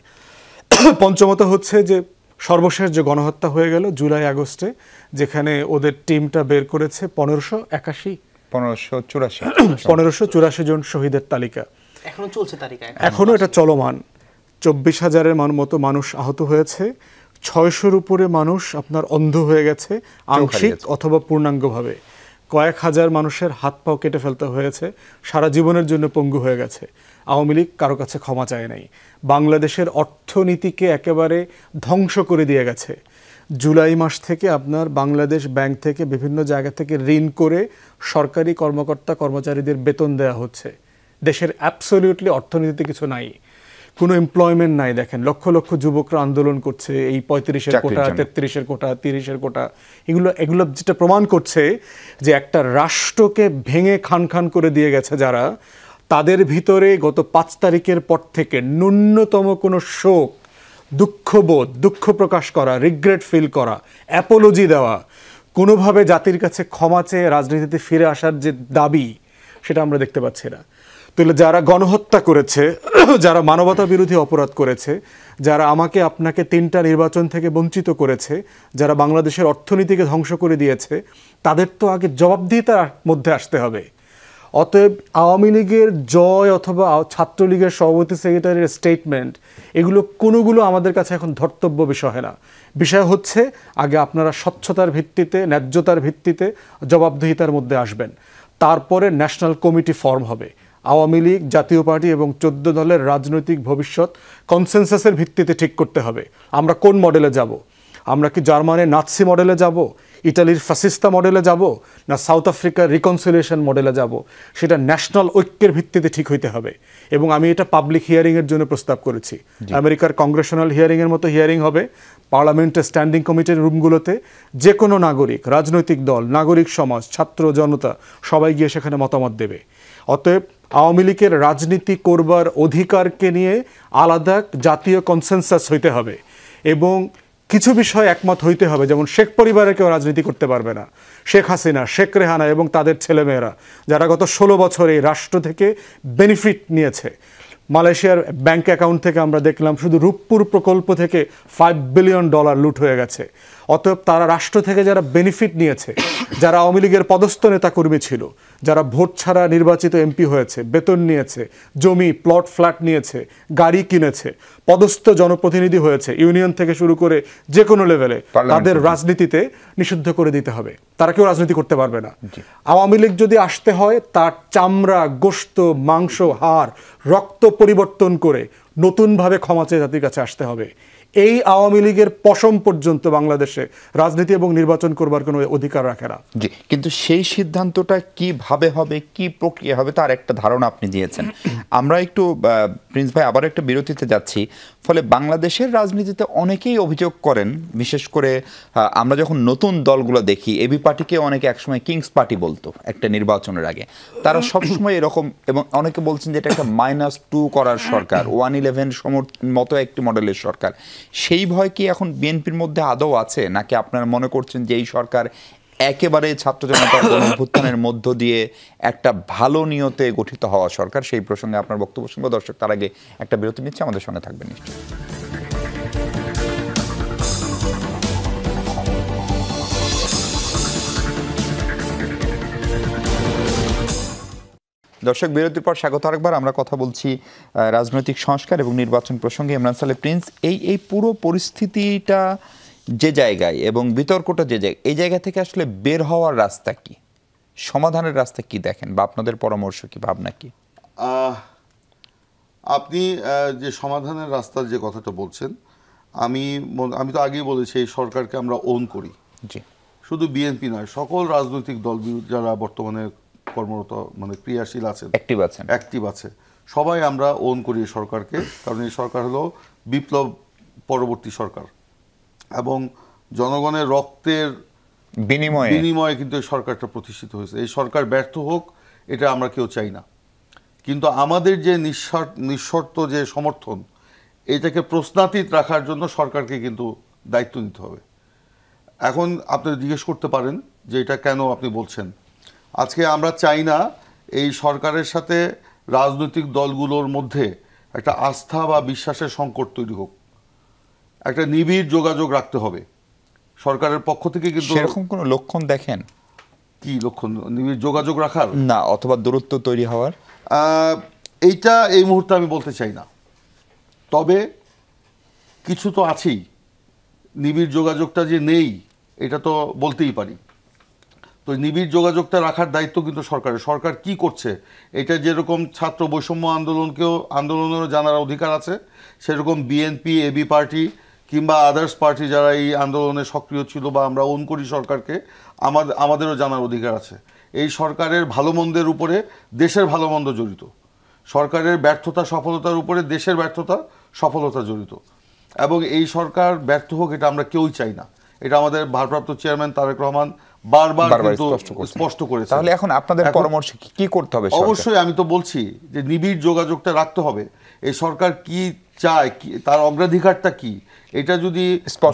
পঞ্চমত হচ্ছে যে সর্বশেষ যে গণহত্যা হয়ে গেল জুলাই আগস্টে, যেখানে ওদের টিমটা বের করেছে 1584 জন শহীদের তালিকা, এখনো চলছে তালিকা, এখনো এটা চলমান। 24,000-এর মতো মানুষ আহত হয়েছে, 600-র উপরে মানুষ আপনার অন্ধ হয়ে গেছে আংশিক অথবা পূর্ণাঙ্গভাবে, কয়েক হাজার মানুষের হাত পাও কেটে ফেলতে হয়েছে, সারা জীবনের জন্য পঙ্গু হয়ে গেছে। আওয়ামী লীগ কারো কাছে ক্ষমা চায় নাই। বাংলাদেশের অর্থনীতিকে একেবারে ধ্বংস করে দিয়ে গেছে। জুলাই মাস থেকে আপনার বাংলাদেশ ব্যাংক থেকে বিভিন্ন জায়গা থেকে ঋণ করে সরকারি কর্মকর্তা কর্মচারীদের বেতন দেওয়া হচ্ছে। দেশের অ্যাবসলিউটলি অর্থনীতিতে কিছু নাই, কোনো এমপ্লয়মেন্ট নাই। দেখেন লক্ষ লক্ষ যুবকরা আন্দোলন করছে, এই 35-এর কোটা, 33-এর কোটা, 30-এর কোটা, এগুলো যেটা প্রমাণ করছে যে একটা রাষ্ট্রকে ভেঙে খান খান করে দিয়ে গেছে যারা, তাদের ভিতরে গত 5 তারিখের পর থেকে ন্যূনতম কোনো শোক, দুঃখবোধ, দুঃখ প্রকাশ করা, রিগ্রেট ফিল করা, অ্যাপোলজি দেওয়া, কোনোভাবে জাতির কাছে ক্ষমা চেয়ে রাজনীতিতে ফিরে আসার যে দাবি, সেটা আমরা দেখতে পাচ্ছি না। তাহলে যারা গণহত্যা করেছে, যারা মানবতা বিরোধী অপরাধ করেছে, যারা আমাকে আপনাকে 3টা নির্বাচন থেকে বঞ্চিত করেছে, যারা বাংলাদেশের অর্থনীতিকে ধ্বংস করে দিয়েছে, তাদের তো আগে জবাবদিহিতার মধ্যে আসতে হবে। অতএব আওয়ামী লীগের জয় অথবা ছাত্রলীগের সভাপতি সেক্রেটারির স্টেটমেন্ট, কোনোগুলো আমাদের কাছে এখন ধর্তব্য বিষয় না। বিষয় হচ্ছে আগে আপনারা স্বচ্ছতার ভিত্তিতে, ন্যায্যতার ভিত্তিতে জবাবদিহিতার মধ্যে আসবেন, তারপরে ন্যাশনাল কমিটি ফর্ম হবে। আওয়ামী লীগ, জাতীয় পার্টি এবং 14 দলের রাজনৈতিক ভবিষ্যৎ কনসেনসাসের ভিত্তিতে ঠিক করতে হবে। আমরা কোন মডেলে যাব? আমরা কি জার্মানির নাৎসি মডেলে যাব, ইটালির ফ্যাসিস্তা মডেলে যাব, না সাউথ আফ্রিকার রিকনসিলিয়েশন মডেলে যাব? সেটা ন্যাশনাল ঐক্যের ভিত্তিতে ঠিক হইতে হবে। এবং আমি এটা পাবলিক হিয়ারিংয়ের জন্য প্রস্তাব করেছি। আমেরিকার কংগ্রেশনাল হিয়ারিংয়ের মতো হিয়ারিং হবে পার্লামেন্টের স্ট্যান্ডিং কমিটির রুমগুলোতে। যে কোনো নাগরিক, রাজনৈতিক দল, নাগরিক সমাজ, ছাত্র জনতা সবাই গিয়ে সেখানে মতামত দেবে। অতএব আওয়ামী লীগের রাজনীতি করবার অধিকারকে নিয়ে আলাদা জাতীয় কনসেনসাস হইতে হবে এবং কিছু বিষয় একমত হইতে হবে। যেমন শেখ পরিবারের কেউ রাজনীতি করতে পারবে না, শেখ হাসিনা, শেখ রেহানা এবং তাদের ছেলেমেয়েরা যারা গত 16 বছর এই রাষ্ট্র থেকে বেনিফিট নিয়েছে। মালয়েশিয়ার ব্যাংক অ্যাকাউন্ট থেকে আমরা দেখলাম শুধু রূপপুর প্রকল্প থেকে $5 বিলিয়ন লুট হয়ে গেছে। অতএব তারা রাষ্ট্র থেকে যারা বেনিফিট নিয়েছে, যারা আওয়ামী লীগের পদস্থ নেতাকর্মী ছিল, যারা ভোট ছাড়া নির্বাচিত এমপি হয়েছে, বেতন নিয়েছে, জমি প্লট ফ্ল্যাট নিয়েছে, গাড়ি কিনেছে, পদস্থ জনপ্রতিনিধি হয়েছে, ইউনিয়ন থেকে শুরু করে যে কোনো লেভেলে, তাদের রাজনীতিতে নিষিদ্ধ করে দিতে হবে। তারা কেউ রাজনীতি করতে পারবে না। আওয়ামী লীগ যদি আসতে হয় তার চামড়া, গোশত, মাংস, হাড়, রক্ত পরিবর্তন করে নতুনভাবে ক্ষমা চেয়ে জাতির কাছে আসতে হবে। এই আওয়ামী লীগের পশম পর্যন্ত বাংলাদেশে রাজনীতি এবং নির্বাচন করবার কোনো অধিকার রাখে না। জি, কিন্তু সেই সিদ্ধান্তটা কিভাবে হবে, কি প্রক্রিয়া হবে তার একটা ধারণা আপনি দিয়েছেন। আমরা একটু প্রিন্স ভাই আবার একটা বিরতিতে যাচ্ছি। ফলে বাংলাদেশের রাজনীতিতে অনেকেই অভিযোগ করেন, বিশেষ করে আমরা যখন নতুন দলগুলো দেখি, এবি পার্টিকে অনেকে একসময় কিংস পার্টি বলতো একটা নির্বাচনের আগে, তারা সবসময় এরকম, এবং অনেকে বলছেন যে এটা একটা -2 করার সরকার, 111 মতো একটি মডেলের সরকার। সেই ভয় কি এখন বিএনপির মধ্যে আদৌ আছে, নাকি আপনারা মনে করছেন যে এই সরকার একেবারে ছাত্র জনতার গণঅভ্যুত্থানের মধ্য দিয়ে একটা ভালো নিয়তে গঠিত হওয়া সরকার? সেই প্রসঙ্গে আপনার বক্তব্য শুনবো। দর্শক, তার আগে একটা বিরতি নিচ্ছে, আমাদের সঙ্গে থাকবেন নিশ্চয়ই। দর্শক, বিরতির পর স্বাগত আরেকবার। আমরা কথা বলছি রাজনৈতিক সংস্কার এবং নির্বাচন প্রসঙ্গে। ইমরান সালেহ প্রিন্স, এই পুরো পরিস্থিতিটা যে জায়গায় এবং বিতর্কটা যে জায়গায়, এই জায়গা থেকে আসলে বের হওয়ার রাস্তা কি, সমাধানের রাস্তা কি দেখেন, বা আপনাদের পরামর্শ কি, ভাবনা কি? আপনি যে সমাধানের রাস্তার যে কথাটা বলছেন, আমি তো আগেই বলেছি এই সরকারকে আমরা ওন করি। জি, শুধু বিএনপি নয়, সকল রাজনৈতিক দল যারা বর্তমানে কর্মরত মানে ক্রিয়াশীল আছেন, অ্যাক্টিভ আছে, সবাই আমরা ওন করি সরকারকে। কারণ এই সরকার হলো বিপ্লব পরবর্তী সরকার এবং জনগণের রক্তের বিনিময়ে কিন্তু এই সরকারটা প্রতিষ্ঠিত হয়েছে। এই সরকার ব্যর্থ হোক এটা আমরা কেউ চাই না, কিন্তু আমাদের যে নিঃশর্ত যে সমর্থন, এটাকে প্রশ্নাতীত রাখার জন্য সরকারকে কিন্তু দায়িত্ব নিতে হবে। এখন আপনি জিজ্ঞেস করতে পারেন যে এটা কেন আপনি বলছেন। আজকে আমরা চাই না এই সরকারের সাথে রাজনৈতিক দলগুলোর মধ্যে একটা আস্থা বা বিশ্বাসের সংকট তৈরি হোক। একটা নিবিড় যোগাযোগ রাখতে হবে সরকারের পক্ষ থেকে। কিন্তু সেরকম কোনো লক্ষণ দেখেন? কি লক্ষণ? নিবিড় যোগাযোগ রাখার না, অথবা দূরত্ব তৈরি হওয়ার? এইটা এই মুহূর্তে আমি বলতে চাই না, তবে কিছু তো আছেই। নিবিড় যোগাযোগটা যে নেই এটা তো বলতেই পারি। তো নিবিড় যোগাযোগটা রাখার দায়িত্ব কিন্তু সরকারের। সরকার কি করছে এটা যেরকম ছাত্র বৈষম্য আন্দোলনেরও জানার অধিকার আছে, সেরকম বিএনপি, এবি পার্টি কিংবা আদার্স পার্টি যারা এই আন্দোলনে সক্রিয় ছিল বা আমরা ওন করি সরকারকে, আমাদেরও জানার অধিকার আছে। এই সরকারের ভালো মন্দের উপরে দেশের ভালো মন্দ জড়িত। সরকারের ব্যর্থতা সফলতার উপরে দেশের ব্যর্থতা সফলতা জড়িত। এবং এই সরকার ব্যর্থ হোক এটা আমরা কেউই চাই না। এটা আমাদের ভারপ্রাপ্ত চেয়ারম্যান তারেক রহমান বারবার কিন্তু স্পষ্ট করেছে। তাহলে এখন আপনাদের পরামর্শ কি করতে হবে? অবশ্যই আমি তো বলছি যে নিবিড় যোগাযোগটা রাখতে হবে। এই সরকার কি চায়, তার অগ্রাধিকারটা কি, এটা যদি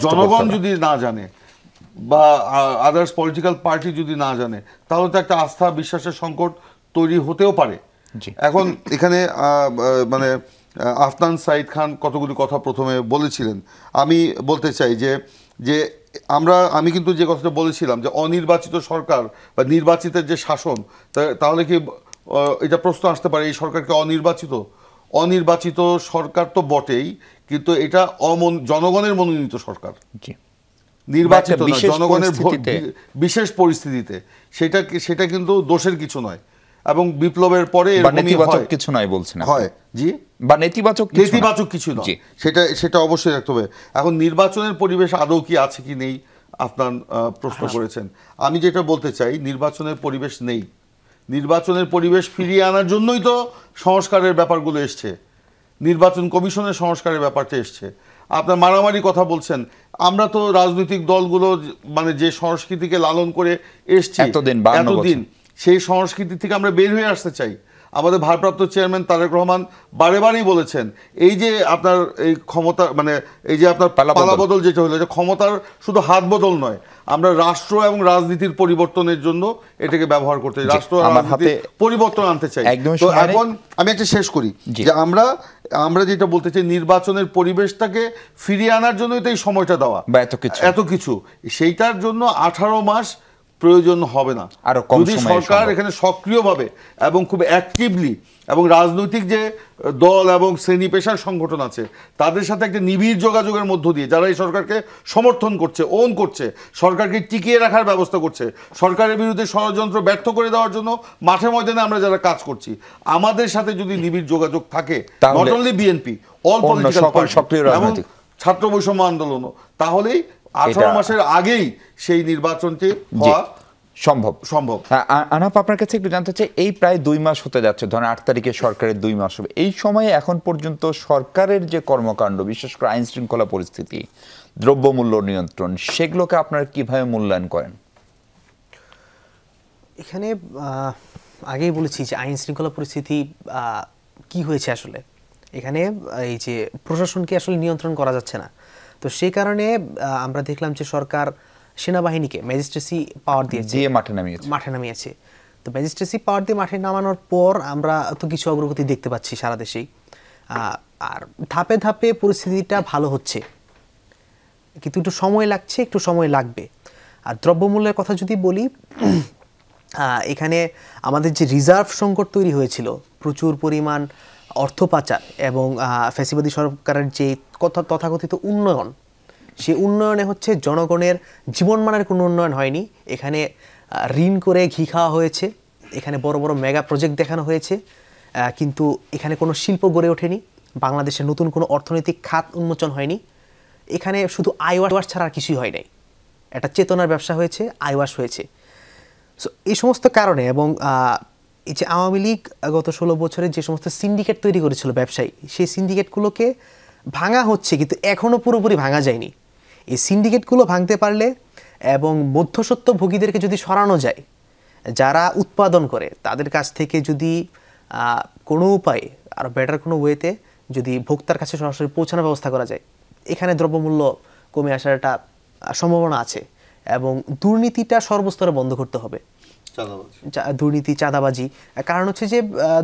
জনগণ যদি না জানে বা আদার্স পলিটিক্যাল পার্টি যদি না জানে, তাহলে তো একটা আস্থা বিশ্বাসের সংকট তৈরি হতেও পারে। এখন এখানে মানে আফনান সাঈদ খান কতগুলি কথা প্রথমে বলেছিলেন। আমি বলতে চাই যে আমি কিন্তু যে কথাটা বলেছিলাম যে অনির্বাচিত সরকার বা নির্বাচিতের যে শাসন, তাহলে কি এটা প্রশ্ন আসতে পারে এই সরকারকে অনির্বাচিত সরকার তো বটেই, কিন্তু এটা জনগণের মনোনীত সরকার, নির্বাচিত না, জনগণের বিশেষ পরিস্থিতিতে। সেটা কিন্তু দোষের কিছু নয় এবং বিপ্লবের পরে কিছু নয় বলছেন হয় জি, বা নেতিবাচক কিছু নয়, সেটা অবশ্যই রাখতে হবে। এখন নির্বাচনের পরিবেশ আদৌ কি আছে কি নেই আপনার প্রশ্ন করেছেন। আমি যেটা বলতে চাই, নির্বাচনের পরিবেশ নেই। নির্বাচনের পরিবেশ ফিরিয়ে আনার জন্যই তো সংস্কারের ব্যাপারগুলো এসছে, নির্বাচন কমিশনের সংস্কারের ব্যাপারটা এসছে। আপনার মারামারি কথা বলছেন, আমরা তো রাজনৈতিক দলগুলো মানে যে সংস্কৃতিকে লালন করে এসছি এতদিন, সেই সংস্কৃতি থেকে আমরা বের হয়ে আসতে চাই। আমাদের ভারপ্রাপ্ত চেয়ারম্যান তারেক রহমান বারেবারই বলেছেন এই যে আপনার এই ক্ষমতা মানে এই যে আপনার পালাবদল যেটা হলো, যে ক্ষমতার শুধু হাত বদল নয়, আমরা রাষ্ট্র এবং রাজনীতির পরিবর্তনের জন্য এটাকে ব্যবহার করতে চাই, রাষ্ট্র রাজনীতির পরিবর্তন আনতে চাই। তো এখন আমি একটা শেষ করি যে আমরা যেটা বলতে চাই, নির্বাচনের পরিবেশটাকে ফিরিয়ে আনার জন্যই তো এই সময়টা দেওয়া, এত কিছু সেইটার জন্য 18 মাস প্রয়োজন হবে না। যদি সরকার এখানে সক্রিয়ভাবে এবং খুব অ্যাক্টিভলি এবং রাজনৈতিক যে দল এবং শ্রেণী পেশার সংগঠন আছে তাদের সাথে একটা নিবিড় যোগাযোগের মধ্য দিয়ে, যারা এই সরকারকে সমর্থন করছে, ওন করছে, সরকারকে টিকিয়ে রাখার ব্যবস্থা করছে, সরকারের বিরুদ্ধে ষড়যন্ত্র ব্যর্থ করে দেওয়ার জন্য মাঠে ময়দানে আমরা যারা কাজ করছি, আমাদের সাথে যদি নিবিড় যোগাযোগ থাকে, not only BNP, all political party এবং ছাত্র বৈষম্য আন্দোলনও, তাহলেই 18 মাসের আগেই সেই নির্বাচনটি হওয়া সম্ভব। আনাপ, আপনার কাছে একটু জানতে চাই, এই প্রায় 2 মাস হতে যাচ্ছে, ধরেন 8 তারিখে সরকারের 2 মাস হবে। এই সময়ে এখন পর্যন্ত সরকারের যে কর্মকাণ্ড, বিশেষ করে আইন শৃঙ্খলা পরিস্থিতি, দ্রব্যমূল্য নিয়ন্ত্রণ, সেগুলোকে আপনারা কিভাবে মূল্যায়ন করেন? এখানে আগেই বলেছি যে আইন শৃঙ্খলা পরিস্থিতি কি হয়েছে আসলে, এখানে এই যে প্রশাসনকে আসলে নিয়ন্ত্রণ করা যাচ্ছে না। তো সেই কারণে আমরা দেখলাম যে সরকার সেনাবাহিনীকে ম্যাজিস্ট্রেসি পাওয়ার দিয়েছে, মাঠে নামিয়েছে। তো ম্যাজিস্ট্রেসি পাওয়ার দিয়ে মাঠে নামানোর পর আমরা তো কিছু অগ্রগতি দেখতে পাচ্ছি সারা দেশেই, আর ধাপে ধাপে পরিস্থিতিটা ভালো হচ্ছে, কিন্তু একটু সময় লাগছে, একটু সময় লাগবে। আর দ্রব্যমূল্যের কথা যদি বলি, এখানে আমাদের যে রিজার্ভ সংকট তৈরি হয়েছিল, প্রচুর পরিমাণ অর্থ পাচার এবং ফ্যাসিবাদী সরকারের যে তথাকথিত উন্নয়ন, সেই উন্নয়নে হচ্ছে জনগণের জীবনমানের কোনো উন্নয়ন হয়নি। এখানে ঋণ করে ঘি খাওয়া হয়েছে, এখানে বড় বড় মেগা প্রজেক্ট দেখানো হয়েছে, কিন্তু এখানে কোনো শিল্প গড়ে ওঠেনি, বাংলাদেশে নতুন কোনো অর্থনৈতিক খাত উন্মোচন হয়নি। এখানে শুধু আইওয়াশ ছাড়া আর কিছুই হয় নাই। একটা চেতনার ব্যবসা হয়েছে, আইওয়াশ হয়েছে। সো এই সমস্ত কারণে এবং এই যে আওয়ামী লীগ গত 16 বছরে যে সমস্ত সিন্ডিকেট তৈরি করেছিল ব্যবসায়ী, সেই সিন্ডিকেটগুলোকে ভাঙা হচ্ছে, কিন্তু এখনও পুরোপুরি ভাঙা যায়নি। এই সিন্ডিকেটগুলো ভাঙতে পারলে এবং মধ্যস্বত্বভোগীদেরকে যদি সরানো যায়, যারা উৎপাদন করে তাদের কাছ থেকে যদি কোনো উপায়ে আরও বেটার কোনো ওয়েতে যদি ভোক্তার কাছে সরাসরি পৌঁছানোর ব্যবস্থা করা যায়, এখানে দ্রব্যমূল্য কমে আসার একটা সম্ভাবনা আছে। এবং দুর্নীতিটা সর্বস্তরে বন্ধ করতে হবে, দুর্নীতি, চাঁদাবাজি। কারণ হচ্ছে যে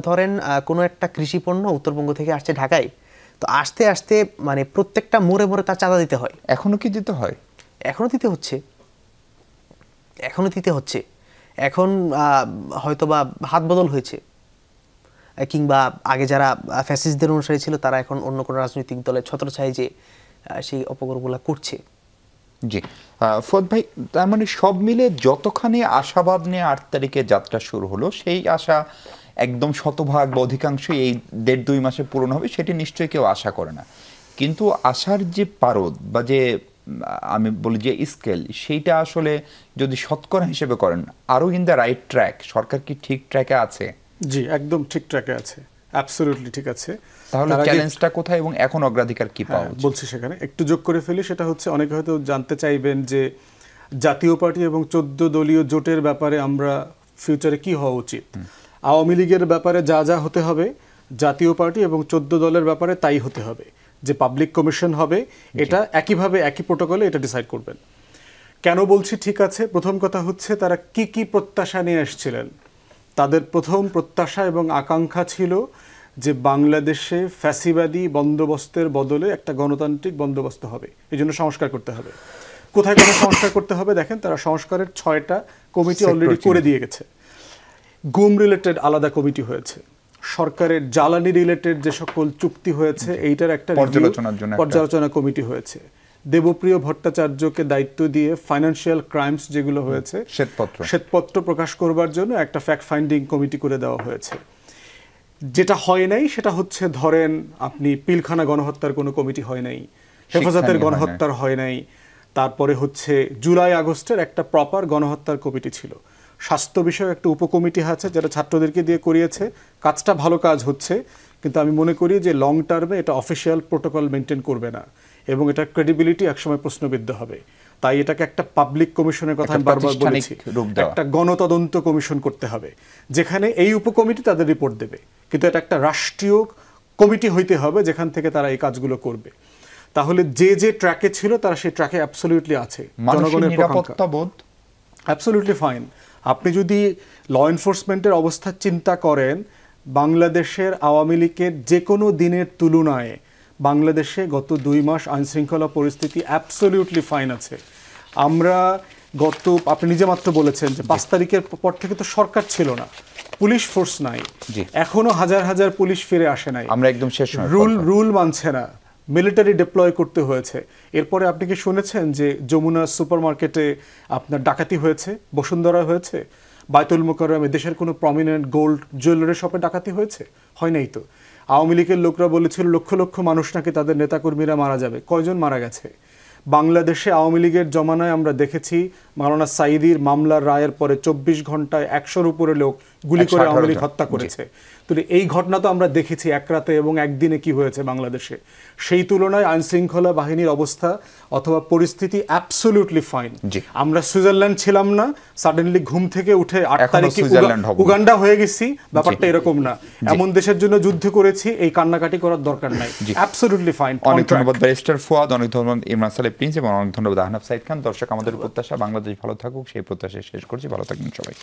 ধরেন কোনো একটা কৃষিপণ্য উত্তরবঙ্গ থেকে আসছে ঢাকায়, তো আস্তে আস্তে মানে প্রত্যেকটা মোড়ে মোড়ে তার চাঁদা দিতে হয়। এখনো কি দিতে হয়? এখনো দিতে হচ্ছে। এখন হয়তোবা হাত বদল হয়েছে, কিংবা আগে যারা ফ্যাসিস্টদের অনুসারী ছিল তারা এখন অন্য কোনো রাজনৈতিক দলের ছত্রছায়ায় যে সেই অপকর্মগুলো করছে। জি ফুয়াদ ভাই, তার মানে সব মিলে যতখানি আশাবাদ নিয়ে 8 তারিখে যাত্রা শুরু হলো, সেই আশা একদম শতভাগ বা অধিকাংশই এই 1.5-2 মাসে পূরণ হবে সেটি নিশ্চয়ই কেউ আশা করে না। কিন্তু আশার যে পারদ বা যে আমি বলি যে স্কেল, সেইটা আসলে যদি শতকরা হিসেবে করেন, আরও ইন দ্য রাইট ট্র্যাক, সরকার কি ঠিক ট্র্যাকে আছে? জি, একদম ঠিক ট্র্যাকে আছে, অ্যাবসলিউটলি ঠিক আছে। তাহলে চ্যালেঞ্জটা কোথায় এবং এখন অগ্রাধিকার কি পাওয়া উচিত? বলছি সেখানে একটু যোগ করে ফেলি। সেটা হচ্ছে, অনেকে হয়তো জানতে চাইবেন যে জাতীয় পার্টি এবং 14 দলীয় জোটের ব্যাপারে আমরা ফিউচারে কি হওয়া উচিত। আওয়ামী লীগের ব্যাপারে যা যা হতে হবে, জাতীয় পার্টি এবং 14 দলের ব্যাপারে তাই হতে হবে। যে পাবলিক কমিশন হবে, এটা একইভাবে একই প্রোটোকলে এটা ডিসাইড করবেন। কেন বলছি ঠিক আছে? প্রথম কথা হচ্ছে, তারা কি কি প্রত্যাশা নিয়ে এসেছিলেন। তাদের প্রথম প্রত্যাশা এবং আকাঙ্ক্ষা ছিল যে বাংলাদেশে ফ্যাসিবাদী বন্দোবস্তের বদলে একটা গণতান্ত্রিক বন্দোবস্ত হবে, এই জন্য সংস্কার করতে হবে। কোথায় কোথায় সংস্কার করতে হবে দেখেন, তারা সংস্কারের 6টা কমিটি অলরেডি করে দিয়ে গেছে। গুম রিলেটেড আলাদা কমিটি হয়েছে, সরকারের জ্বালানি রিলেটেড যে সকল চুক্তি হয়েছে এইটার একটা পর্যালোচনা কমিটি হয়েছে। দেবপ্রিয় ভট্টাচার্যকে দায়িত্ব দিয়ে ফাইন্যান্সিয়াল ক্রাইমস যেগুলো হয়েছে শ্বেতপত্র প্রকাশ করবার জন্য একটা ফ্যাক্ট ফাইন্ডিং কমিটি করে দেওয়া হয়েছে। যেটা হয় নাই সেটা হচ্ছে, ধরেন আপনি পিলখানা গণহত্যার কোনো কমিটি হয় নাই, হেফাজতের গণহত্যার হয় নাই, তারপরে হচ্ছে জুলাই আগস্টের একটা প্রপার গণহত্যার কমিটি ছিল। স্বাস্থ্য বিষয়ক একটা উপকমিটি আছে যেটা ছাত্রদেরকে দিয়ে করিয়েছে, কাজটা ভালো কাজ হচ্ছে, কিন্তু আমি মনে করি যে লং টার্মে এটা অফিসিয়াল প্রোটোকল মেনটেন করবে না এবং এটার ক্রেডিবিলিটি একসময় প্রশ্নবিদ্ধ হবে। তাই এটাকে একটা পাবলিক কমিশনের কথা আমি বারবার বলেছি, একটা গণতদন্ত কমিশন করতে হবে, যেখানে এই উপকমিটি তাদের রিপোর্ট দেবে, কিন্তু এটা একটা রাষ্ট্রীয় কমিটি হইতে হবে যেখান থেকে তারা এই কাজগুলো করবে। তাহলে যে যে ট্র্যাকে ছিল তারা সেই ট্র্যাকে অ্যাবসলিউটলি আছে। জনগণের নিরাপত্তা বোধ অ্যাবসলিউটলি ফাইন। আপনি যদি ল এনফোর্সমেন্টের অবস্থা চিন্তা করেন, বাংলাদেশের আওয়ামী লীগের যে কোনো দিনের তুলনায় বাংলাদেশে গত 2 মাস আইনশৃঙ্খলা পরিস্থিতি অ্যাবসলিউটলি ফাইন আছে। আমরা আপনি নিজে মাত্র বলেছেন যে 5 তারিখের পর থেকে তো সরকার ছিল না, পুলিশ ফোর্স নাই, এখনো হাজার হাজার পুলিশ ফিরে আসে নাই, আমরা একদম শেষ রুল মানছে না, মিলিটারি ডিপ্লয় করতে হয়েছে। এরপরে আপনি কি শুনেছেন যে যমুনা সুপারমার্কেটে আপনার ডাকাতি হয়েছে, বসুন্ধরা হয়েছে, বায়তুল মোকাররমে দেশের কোনো প্রমিনেন্ট গোল্ড জুয়েলারি শপে ডাকাতি হয়েছে? হয় নাই তো। আওয়ামী লীগের লোকরা বলেছিল লক্ষ লক্ষ মানুষ নাকি তাদের নেতাকর্মীরা মারা যাবে, কয়জন মারা গেছে? বাংলাদেশে আওয়ামী লীগের জমানায় আমরা দেখেছি মাওলানা সাঈদীর মামলার রায়ের পরে 24 ঘন্টায় 100-র উপরে লোক গুলি করে আওয়ামী লীগ হত্যা করেছে। তো এই ঘটনা তো আমরা দেখেছি এক রাতে এবং একদিনে কি হয়েছে বাংলাদেশে। সেই তুলনায় আইন শৃঙ্খলা বাহিনীর অবস্থা অথবা পরিস্থিতি অ্যাবসলিউটলি ফাইন। আমরা সুইজারল্যান্ড ছিলাম না, সাডেনলি ঘুম থেকে উঠে 8 তারিখে উগান্ডা হয়ে গেছি, ব্যাপারটা এরকম না। এমন দেশের জন্য যুদ্ধ করেছি, এই কান্নাকাটি করার দরকার নাই, অ্যাবসলিউটলি ফাইন। অনেক ধন্যবাদ ব্যারিস্টার ফুয়াদ, অনেক ধন্যবাদ ইমরান সালেহ প্রিন্স এবং অনেক ধন্যবাদ আহনাফ সাঈদ খান। দর্শক, আমাদের প্রত্যাশা বাংলাদেশ ভালো থাকুক, সেই প্রত্যাশা শেষ করছি। ভালো থাকবেন সবাই।